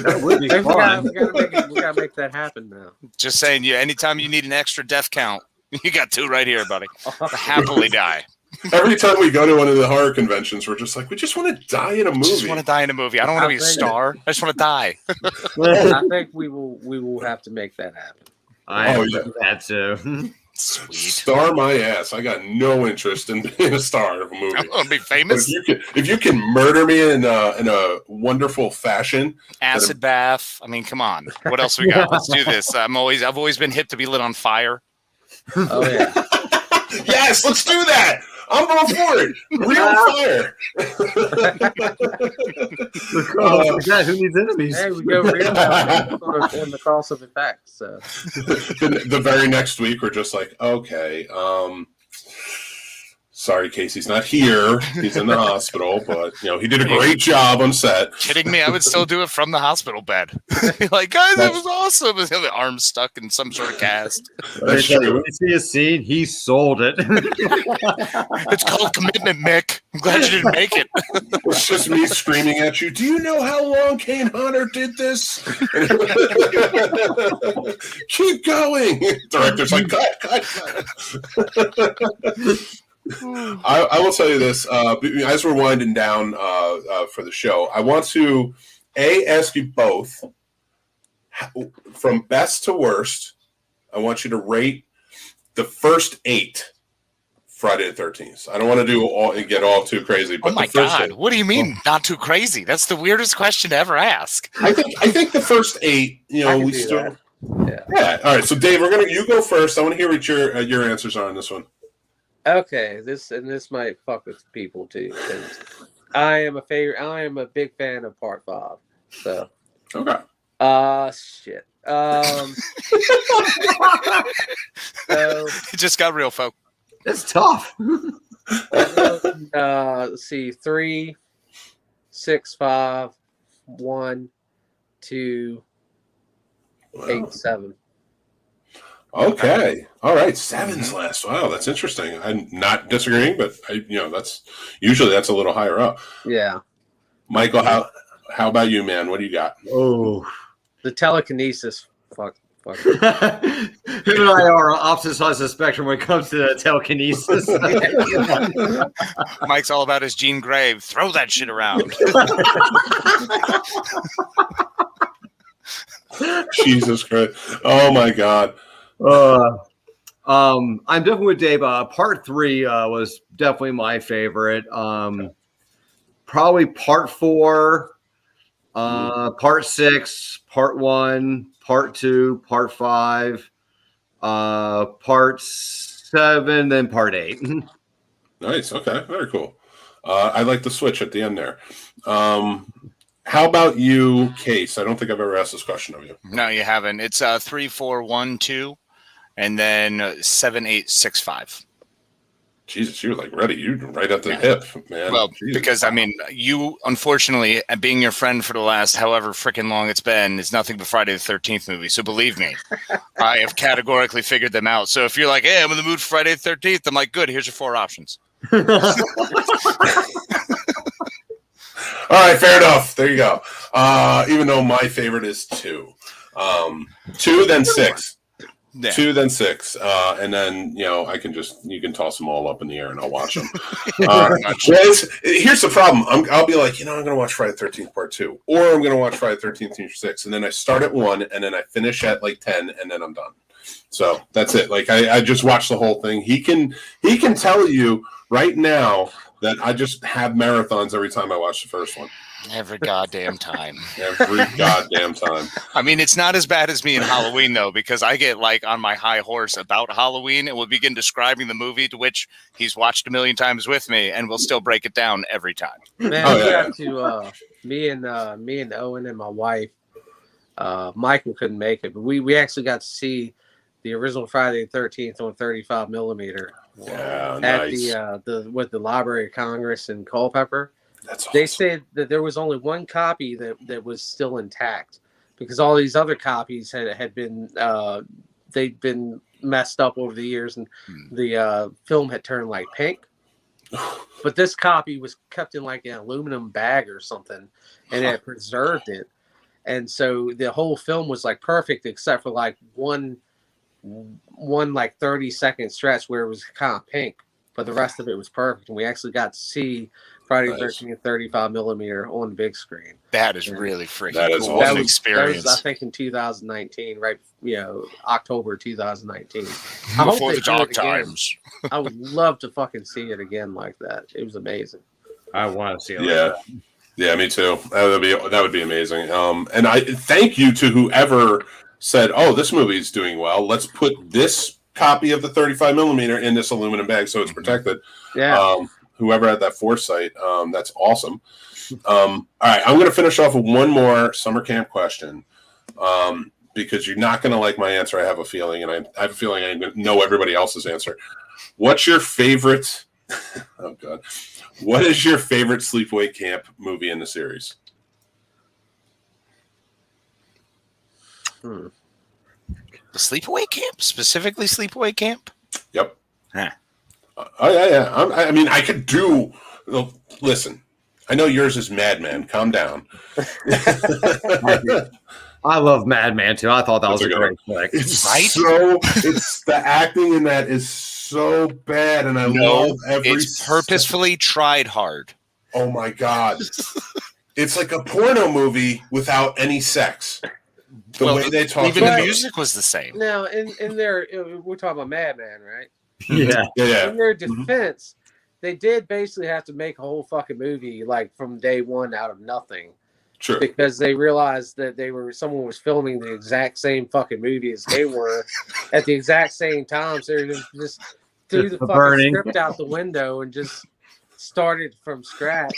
S5: That would be fun.
S4: We gotta make that happen now.
S3: Just saying, anytime you need an extra death count, you got 2 right here, buddy. Happily die.
S1: Every time we go to one of the horror conventions, we're just like, we just want to die in a movie.
S3: Just want to die in a movie. I don't want to be a star. I just want to die.
S4: I think we will have to make that happen.
S5: I have to.
S3: Sweet.
S1: Star my ass. I got no interest in being a star of a movie.
S3: I'm gonna be famous.
S1: If you can murder me in a wonderful fashion,
S3: acid bath. I mean, come on. What else we got? Let's do this. I've always been hip to be lit on fire.
S4: Oh yeah.
S1: Yes, let's do that. I'm going for it. Real fire.
S5: God, who needs enemies?
S4: Hey, we go real on the cost of effects. So.
S1: The very next week, we're just like, okay, sorry, Casey's not here. He's in the hospital, but he did a great job on set.
S3: Kidding me? I would still do it from the hospital bed. Like, guys, that was awesome. With the arm stuck in some sort of cast.
S1: That's true.
S5: When you see a scene, he sold it.
S3: It's called commitment, Mick. I'm glad you didn't make it.
S1: It's just me screaming at you. Do you know how long Kane Hunter did this? Keep going. Director's like, cut. I will tell you this, as we're winding down for the show, I want to ask you both, from best to worst, I want you to rate the first 8 Friday the 13th. I don't want to get all too crazy. But
S3: oh my God, what do you mean not too crazy? That's the weirdest question to ever ask.
S1: I think the first 8, we still. Yeah. All right. So Dave, you go first. I want to hear what your answers are on this one.
S4: Okay, this might fuck with people too. I am a big fan of Part 5. So.
S1: Okay.
S4: Shit. So,
S3: It just got real, folk.
S5: It's tough.
S4: let's see, 3, 6, 5, 1, 2, 8, 7.
S1: Okay. All right. 7's last. Wow, that's interesting. I'm not disagreeing, but that's usually a little higher up.
S4: Yeah.
S1: Michael, how about you, man? What do you got?
S5: Oh,
S4: The telekinesis. Fuck.
S5: Him and I are on opposite sides of the spectrum when it comes to the telekinesis.
S3: Mike's all about his Jean Grey. Throw that shit around.
S1: Jesus Christ. Oh my God.
S5: I'm definitely with Dave. Part 3 was definitely my favorite. Probably Part 4, Part 6, Part 1, Part 2, Part 5, Part 7, then Part 8.
S1: Nice. Okay. Very cool. I like the switch at the end there. How about you, Case? I don't think I've ever asked this question of you.
S3: No, you haven't. It's 3, 4, 1, 2, and then 7, 8, 6, 5.
S1: Jesus, you're like ready. You're right at the hip, man.
S3: Well,
S1: Jesus.
S3: because I mean, you unfortunately, being your friend for the last however freaking long it's been, is nothing but Friday the 13th movie. So believe me, I have categorically figured them out. So if you're like, "Hey, I'm in the mood for Friday the 13th," I'm like, "Good. Here's your 4 options."
S1: All right, fair enough. There you go. Even though my favorite is 2, 2 then 6.
S3: Yeah.
S1: 2, then 6, and then you can toss them all up in the air and I'll watch them. Here's the problem: I'll be like, I'm going to watch Friday the 13th Part 2, or I'm going to watch Friday the 13th Part 6, and then I start at 1, and then I finish at like 10, and then I'm done. So that's it. Like I just watch the whole thing. He can tell you right now that I just have marathons every time I watch the first one.
S3: Every goddamn time.
S1: Every goddamn time.
S3: I mean, it's not as bad as me in Halloween, though, because I get like on my high horse about Halloween and will begin describing the movie, to which he's watched 1,000,000 times with me, and will still break it down every time.
S4: Man, we got to me and Owen and my wife. Michael couldn't make it, but we actually got to see the original Friday the 13th on 35 millimeter.
S1: Yeah,
S4: at
S1: nice.
S4: the Library of Congress in Culpeper.
S1: That's awesome.
S4: They said that there was only one copy that was still intact, because all these other copies had been they'd been messed up over the years, and the film had turned like pink. But this copy was kept in like an aluminum bag or something, and it preserved it. And so the whole film was like perfect, except for like one like 30-second stretch where it was kind of pink, but the rest of it was perfect. And we actually got to see Friday the 13th 35 millimeter on the big screen.
S3: That is really freaking
S1: That is
S3: cool.
S1: awesome.
S3: What an experience.
S4: That was, I think, in 2019, right? October 2019.
S3: Before the dark times.
S4: I would love to fucking see it again like that. It was amazing.
S5: I want to see it.
S1: Yeah. Yeah, me too. That would be amazing. And I thank you to whoever said, "Oh, this movie is doing well. Let's put this copy of the 35 millimeter in this aluminum bag so it's protected."
S4: Yeah.
S1: Whoever had that foresight, that's awesome. All right, I'm going to finish off with one more summer camp question, because you're not going to like my answer. I have a feeling, and I have a feeling I know everybody else's answer. What's your favorite? Oh God. What is your favorite sleepaway camp movie in the series?
S3: The sleepaway camp? Specifically sleepaway camp?
S1: Yep.
S3: Huh.
S1: Oh, yeah. I mean, I could do... Well, listen, I know yours is Madman. Calm down.
S5: I love Madman, too. I thought that was a great flick.
S1: It's
S3: Right?
S1: it's the acting in that is so bad, and I love every...
S3: It's purposefully tried hard.
S1: Oh, my God. It's like a porno movie without any sex. The way they talk.
S3: Even the music was the same.
S4: Now, in their, we're talking about Madman, right?
S5: Yeah.
S4: In their defense, they did basically have to make a whole fucking movie like from day one out of nothing.
S1: True.
S4: Because they realized that someone was filming the exact same fucking movie as they were at the exact same time. So they just threw the fucking script out the window and just started from scratch.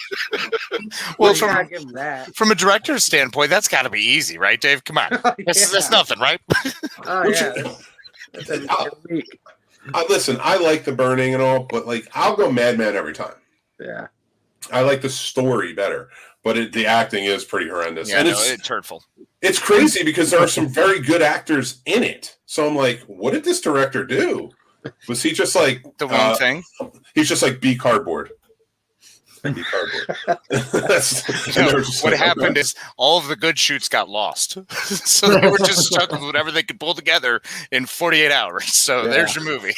S3: Well,
S4: You gotta give him that.
S3: from a director's standpoint, that's got to be easy, right, Dave? Come on, that's nothing, right?
S4: Oh yeah, that's every week.
S1: Listen, I like The Burning and all, but like I'll go Madman every time.
S4: Yeah,
S1: I like the story better, but the acting is pretty horrendous.
S3: Yeah,
S1: and
S3: it's hurtful.
S1: It's crazy because there are some very good actors in it. So I'm like, what did this director do? Was he just like
S3: The wrong thing?
S1: He's just like be cardboard. Be cardboard.
S3: What happened is all of the good shoots got lost. So they were just stuck with whatever they could pull together in 48 hours. So there's your movie.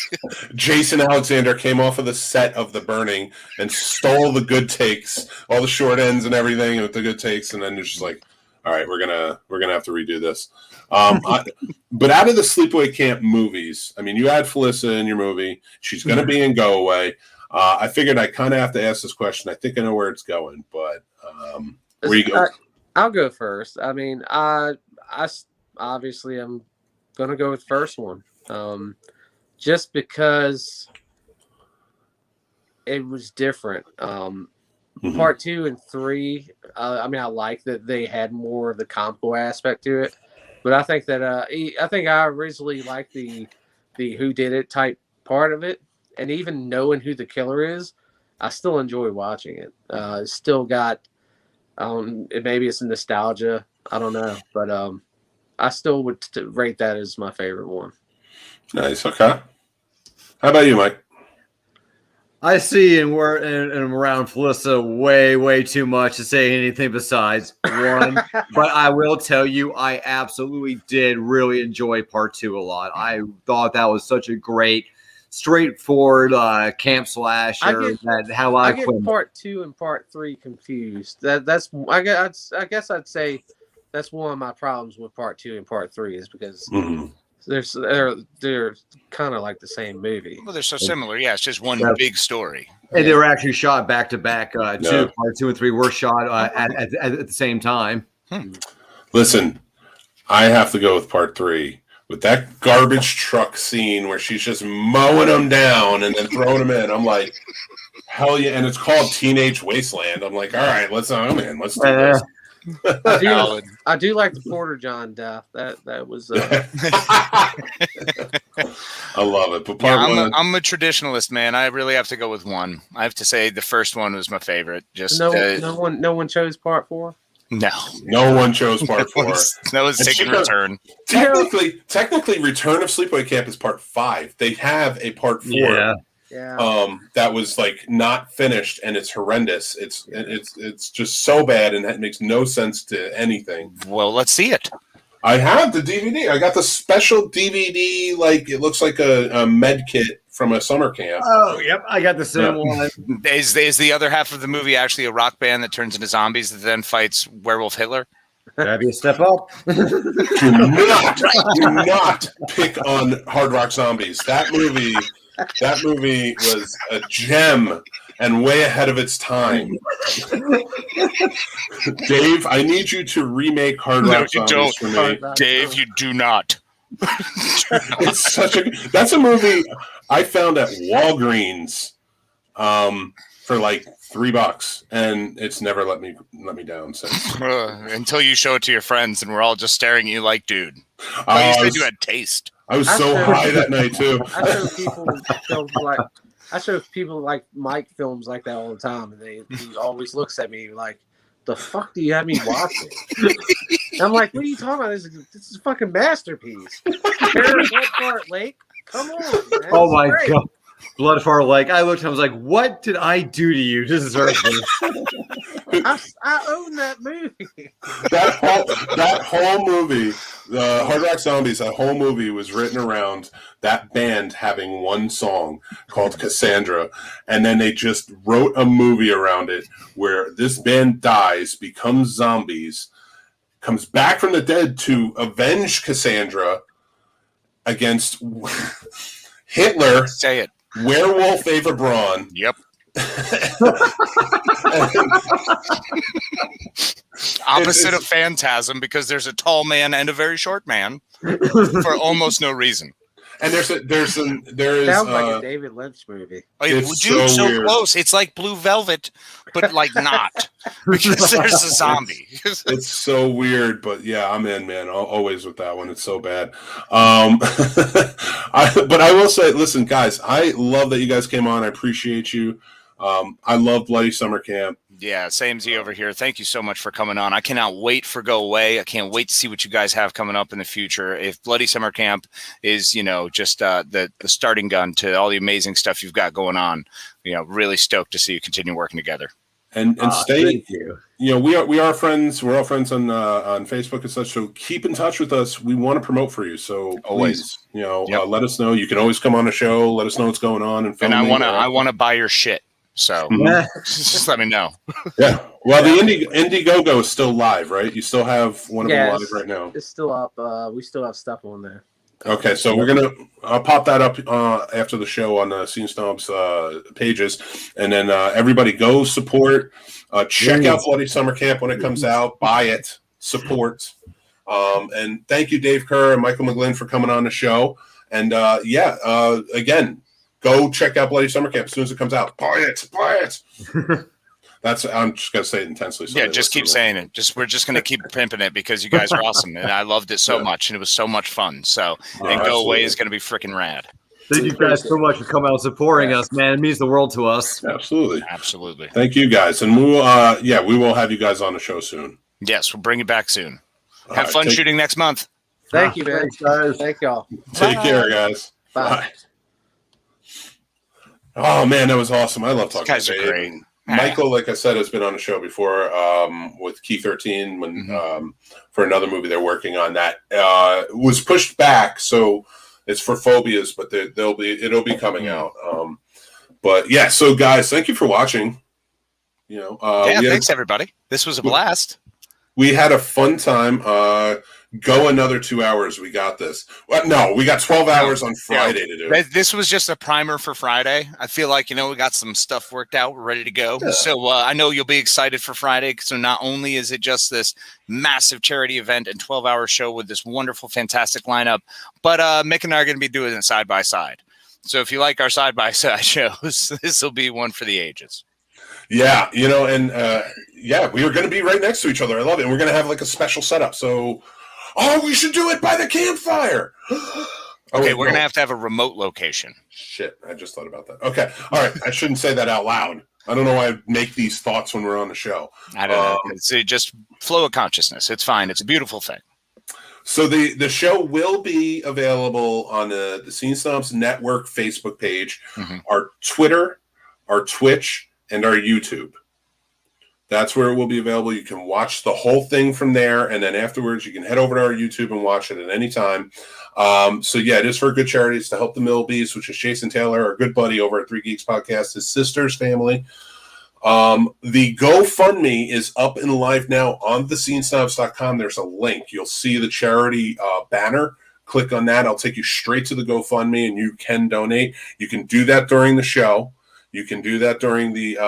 S1: Jason Alexander came off of the set of The Burning and stole the good takes, all the short ends and everything with the good takes, and then it's just like, all right, we're gonna have to redo this. But out of the sleepaway camp movies, I mean, you had Felissa in your movie. She's gonna be in Go Away. I figured I kind of have to ask this question. I think I know where it's going, but where you go?
S4: I'll go first. I mean, I obviously I'm gonna go with first one, just because it was different. Part 2 and 3. I mean, I like that they had more of the comical aspect to it, but I think that I originally liked the who did it type part of it. And even knowing who the killer is, I still enjoy watching it. It's still got, maybe it's nostalgia. I don't know. But I still would rate that as my favorite one.
S1: Nice. Okay. How about you, Mike?
S5: I see and around Felissa way too much to say anything besides one. But I will tell you, I absolutely did really enjoy part 2 a lot. I thought that was such a great, straightforward camp slasher. I get
S4: part 2 and part 3 confused. I guess I'd say that's one of my problems with part 2 and part 3 is because they're kind of like the same movie.
S3: Well, they're so similar. Yeah, it's just one big story.
S5: And they were actually shot back to back. Part 2 and 3 were shot at the same time.
S1: Listen, I have to go with part 3. With that garbage truck scene where she's just mowing them down and then throwing them in, I'm like, hell yeah! And it's called Teenage Wasteland. I'm like, all right, let's do this.
S4: I do like the Porter John death. That was.
S1: I love it. But
S3: I'm a traditionalist, man. I really have to go with one. I have to say the first one was my favorite. Just
S4: no one chose part 4.
S1: No one chose part 4.
S3: That was taking Return.
S1: Technically, Return of Sleepaway Camp is part 5. They have a part 4.
S4: Yeah.
S1: That was like not finished, and it's horrendous. It's just so bad, and that makes no sense to anything.
S3: Well, let's see it.
S1: I have the DVD. I got the special DVD. Like it looks like a med kit from a summer camp.
S5: Oh, yep. I got the same one.
S3: Is the other half of the movie actually a rock band that turns into zombies that then fights Werewolf Hitler?
S5: That'd be a step up.
S1: Do not pick on Hard Rock Zombies. That movie was a gem and way ahead of its time. Dave, I need you to remake Hard Rock Zombies for me.
S3: Dave, you do not.
S1: That's a movie I found at Walgreens for like $3, and it's never let me down since.
S3: Until you show it to your friends, and we're all just staring at you like, dude. You said you had taste.
S1: I was so high that night too.
S4: I show people like Mike films like that all the time, and he always looks at me like, "The fuck do you have me watching?" I'm like, "What are you talking about? This is a fucking masterpiece." Bloodfart Lake, come on, man.
S5: Oh my god, Bloodfart Lake! I looked, and I was like, "What did I do to you to deserve this?"
S4: I own that movie.
S1: That whole movie, the Hard Rock Zombies, that whole movie was written around that band having one song called Cassandra, and then they just wrote a movie around it where this band dies, becomes zombies, comes back from the dead to avenge Cassandra against Hitler.
S3: Say it.
S1: Werewolf Eva Braun.
S3: Yep. Opposite of Phantasm, because there's a tall man and a very short man for almost no reason.
S1: And there is
S4: Sounds like a David Lynch movie.
S3: Oh,
S1: It's
S3: dude,
S1: so
S3: so
S1: weird.
S3: close. It's like Blue Velvet, but like not because there's a zombie.
S1: It's so weird, but yeah, I'm in, man. Always with that one. It's so bad. But I will say, listen, guys, I love that you guys came on. I appreciate you. I love Bloody Summer Camp.
S3: Yeah, same Z over here. Thank you so much for coming on. I cannot wait for Go Away. I can't wait to see what you guys have coming up in the future. If Bloody Summer Camp is, just the starting gun to all the amazing stuff you've got going on, really stoked to see you continue working together.
S1: And stay.
S5: Thank you.
S1: We are friends. We're all friends on Facebook and such. So keep in touch with us. We want to promote for you. So
S3: Always.
S1: please, let us know. You can always come on a show. Let us know what's going on. And
S3: I want to buy your shit. So just let me know.
S1: Yeah. Well, the Indiegogo is still live, right? You still have one of them live right now.
S4: It's still up. We still have stuff on there.
S1: Okay, so we're gonna pop that up after the show on the Scene Snobs pages, and then everybody go support. Check out Bloody Summer Camp when it comes out. Buy it, support, and thank you, Dave Kerr and Michael McGlynn, for coming on the show. And again, go check out Bloody Summer Camp as soon as it comes out. Buy it. I'm just gonna say it intensely. So
S3: just keep saying it. We're just gonna keep pimping it because you guys are awesome, and I loved it so much, and it was so much fun. So, and Go Away is gonna be freaking rad.
S5: Thank you guys so much for coming out and supporting us, man. It means the world to us.
S1: Absolutely. Thank you guys, and we will have you guys on the show soon.
S3: Yes, we'll bring you back soon. Have fun shooting next month.
S4: Thank you, man.
S5: Thanks, guys.
S4: Thank y'all.
S1: Take care, guys.
S4: Bye.
S1: Oh man, that was awesome. I love talking.
S3: These guys are great.
S1: Michael, like I said, has been on the show before with Key 13 when for another movie they're working on that was pushed back, so it's for Phobias, but it'll be coming out. But yeah, so guys, thank you for watching.
S3: Thanks everybody. This was a blast.
S1: We had a fun time. Go another 2 hours. We got this. Well, no, we got 12 hours on Friday to do it.
S3: This was just a primer for Friday. I feel like, we got some stuff worked out. We're ready to go. Yeah. So I know you'll be excited for Friday. So not only is it just this massive charity event and 12-hour show with this wonderful, fantastic lineup, but Mick and I are going to be doing it side by side. So if you like our side-by-side shows, this will be one for the ages.
S1: Yeah, we are going to be right next to each other. I love it. And we're going to have like a special setup. So... we should do it by the campfire.
S3: Okay, we're going to have a remote location.
S1: Shit, I just thought about that. Okay, all right. I shouldn't say that out loud. I don't know why I make these thoughts when we're on the show.
S3: I don't know. It's just flow of consciousness. It's fine. It's a beautiful thing.
S1: So the show will be available on the Scene Snobs Network Facebook page, our Twitter, our Twitch, and our YouTube. That's where it will be available. You can watch the whole thing from there, and then afterwards you can head over to our YouTube and watch it at any time. It is for a good charity. It's to help the MILBY'S, which is Jason Taylor, our good buddy over at Three Geeks Podcast, his sister's family. The GoFundMe is up and live now on thescenesnobs.com. There's a link. You'll see the charity banner. Click on that. I'll take you straight to the GoFundMe, and you can donate. You can do that during the show. You can do that during the...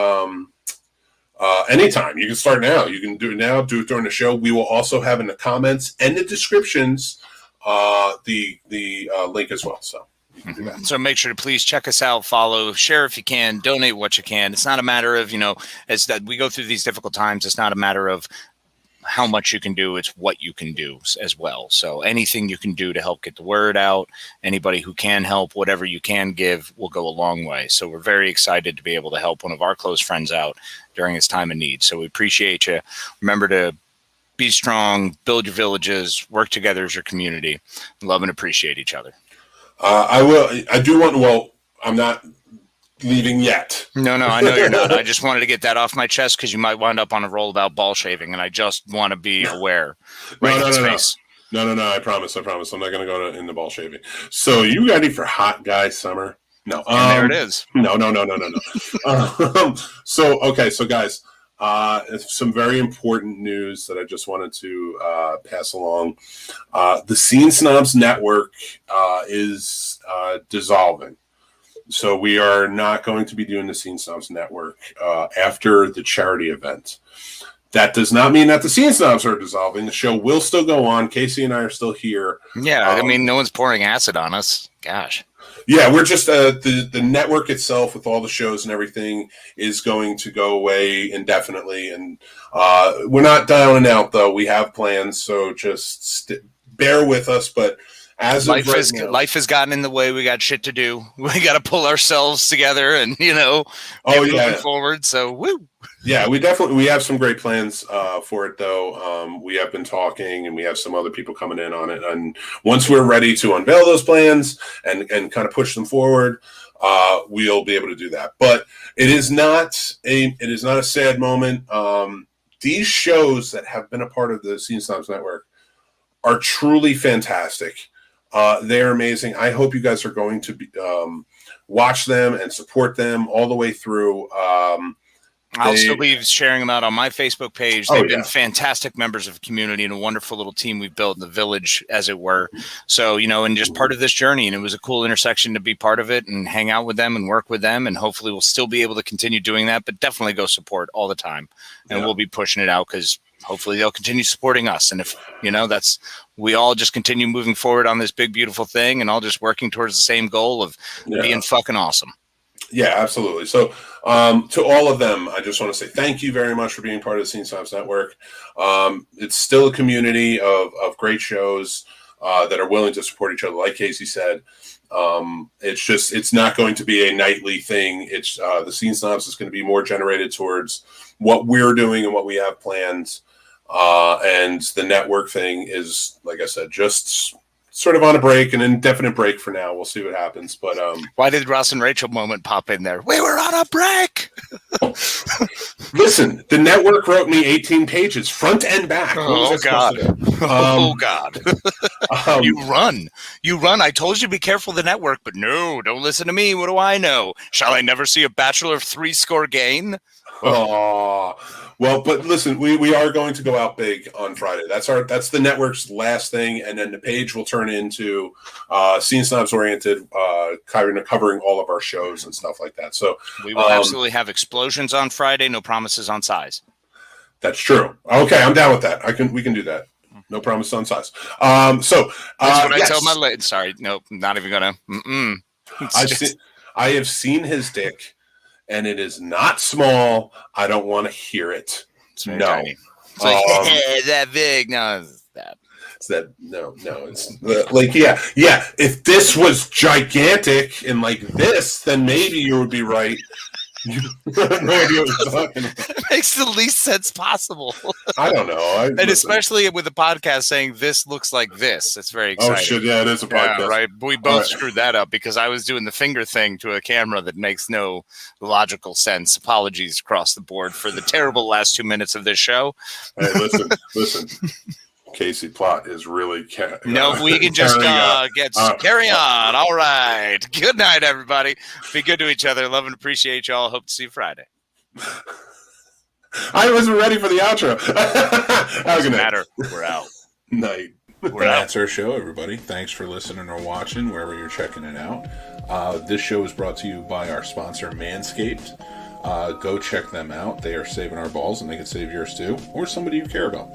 S1: anytime. You can start now. You can do it now. Do it during the show. We will also have in the comments and the descriptions the link as well. So,
S3: so make sure to please check us out, follow, share if you can, donate what you can. It's not a matter of as that we go through these difficult times. It's not a matter of how much you can do. It's what you can do as well. So anything you can do to help get the word out, anybody who can help, whatever you can give will go a long way. So we're very excited to be able to help one of our close friends out during his time of need. So we appreciate you. Remember to be strong, build your villages, work together as your community, love and appreciate each other. I'm not leaving yet. No, I know you're not. I just wanted to get that off my chest because you might wind up on a roll about ball shaving, and I just want to be aware.
S1: No. I promise. I'm not going to go into ball shaving. So you ready for hot guy summer? No.
S3: There it is.
S1: No. So guys, some very important news that I just wanted to pass along. The Scene Snobs Network is dissolving. So we are not going to be doing the Scene Snobs Network after the charity event. That does not mean that the Scene Snobs are dissolving. The show will still go on. Casey and I are still here.
S3: Yeah, I mean, no one's pouring acid on us. Gosh.
S1: Yeah, we're just the network itself with all the shows and everything is going to go away indefinitely, and we're not dialing out though. We have plans, so just bear with us. But as
S3: life
S1: has
S3: gotten in the way. We got shit to do. We got to pull ourselves together and moving forward. So woo.
S1: Yeah, we have some great plans for it though. We have been talking, and we have some other people coming in on it. And once we're ready to unveil those plans and kind of push them forward, we'll be able to do that. But it is not a sad moment. These shows that have been a part of the Scene Snobs Network are truly fantastic. They're amazing. I hope you guys are going to watch them and support them all the way through.
S3: I'll still be sharing them out on my Facebook page. They've been fantastic members of the community and a wonderful little team we've built in the village, as it were. So, and just part of this journey. And it was a cool intersection to be part of it and hang out with them and work with them. And hopefully we'll still be able to continue doing that, but definitely go support all the time. And we'll be pushing it out because hopefully they'll continue supporting us. And if, we all just continue moving forward on this big, beautiful thing and all just working towards the same goal of being fucking awesome.
S1: Yeah, absolutely. So to all of them, I just want to say thank you very much for being part of the Scene Snobs Network. It's still a community of great shows that are willing to support each other. Like Casey said, it's not going to be a nightly thing. It's the Scene Snobs is going to be more generated towards what we're doing and what we have planned. And the network thing is, like I said, just sort of on a break, an indefinite break for now. We'll see what happens. But
S3: why did Ross and Rachel moment pop in there? We were on a break.
S1: Listen, the network wrote me 18 pages, front and back.
S3: Oh God! Oh God! You run. I told you to be careful of the network, but no, don't listen to me. What do I know? Shall I never see a bachelor of 3 gain?
S1: Oh. Well, but listen, we are going to go out big on Friday. That's the network's last thing, and then the page will turn into Scene Snobs oriented, covering all of our shows and stuff like that. So
S3: we will absolutely have explosions on Friday. No promises on size.
S1: That's true. Okay, I'm down with that. We can do that. No promises on size. So
S3: that's what I tell my lady. Sorry, nope, not even gonna.
S1: I have seen his dick. And it is not small. I don't want to hear it.
S3: It's very tiny. It's like, that big. No, it's that.
S1: It's that. No. It's like, yeah. If this was gigantic and like this, then maybe you would be right. You have no idea what you're talking about.
S3: It makes the least sense possible.
S1: I don't know.
S3: And especially with the podcast saying this looks like this. It's very exciting.
S1: Oh, shit. Yeah, it is a podcast.
S3: Yeah, right. We both screwed that up because I was doing the finger thing to a camera that makes no logical sense. Apologies across the board for the terrible last 2 minutes of this show.
S1: Hey, listen. Casey plot is really
S3: no, we can just carry on. All right. Good night, everybody. Be good to each other. Love and appreciate y'all. Hope to see you Friday.
S1: I wasn't ready for the outro.
S3: Doesn't matter. We're out.
S1: Night.
S6: That's our show, everybody. Thanks for listening or watching wherever you're checking it out. This show is brought to you by our sponsor, Manscaped. Go check them out. They are saving our balls, and they can save yours too, or somebody you care about.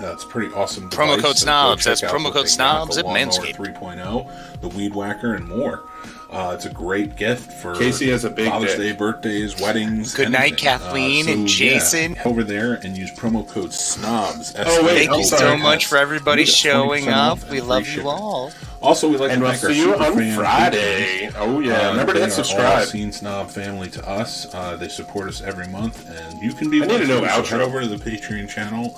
S6: That's pretty awesome.
S3: Promo code Snobs. That's promo code Snobs at Manscaped
S6: 3.0, the Weed Whacker, and more. It's a great gift for
S1: Casey has a big
S6: Father's Day, birthdays, weddings.
S3: Good night, Kathleen and Jason.
S6: Over there and use promo code SNOBS.
S3: Thank you so much for everybody showing up. We love you all.
S6: Also, we'd like to thank our
S1: see you on
S6: fan
S1: Friday. Oh, yeah. Remember to subscribe.
S6: All Scene Snob family to us. They support us every month, and you can be
S1: I need to know outro.
S6: Head over to the Patreon channel.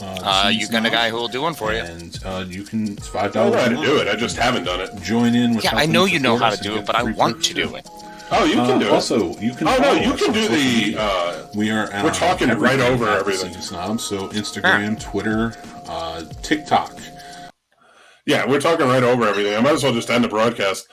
S3: You got a guy who will do one for you.
S6: And you can, it's $5.
S1: I know how to do it. I just haven't done it.
S6: Join in with
S3: I know you know how to do it, but I want to do it.
S1: Oh, you can do it.
S6: Also, you can.
S1: Oh no, you can do the.
S6: We're
S1: talking right over everything.
S6: Scene Snobs, so Instagram, Twitter, TikTok.
S1: Yeah, we're talking right over everything. I might as well just end the broadcast.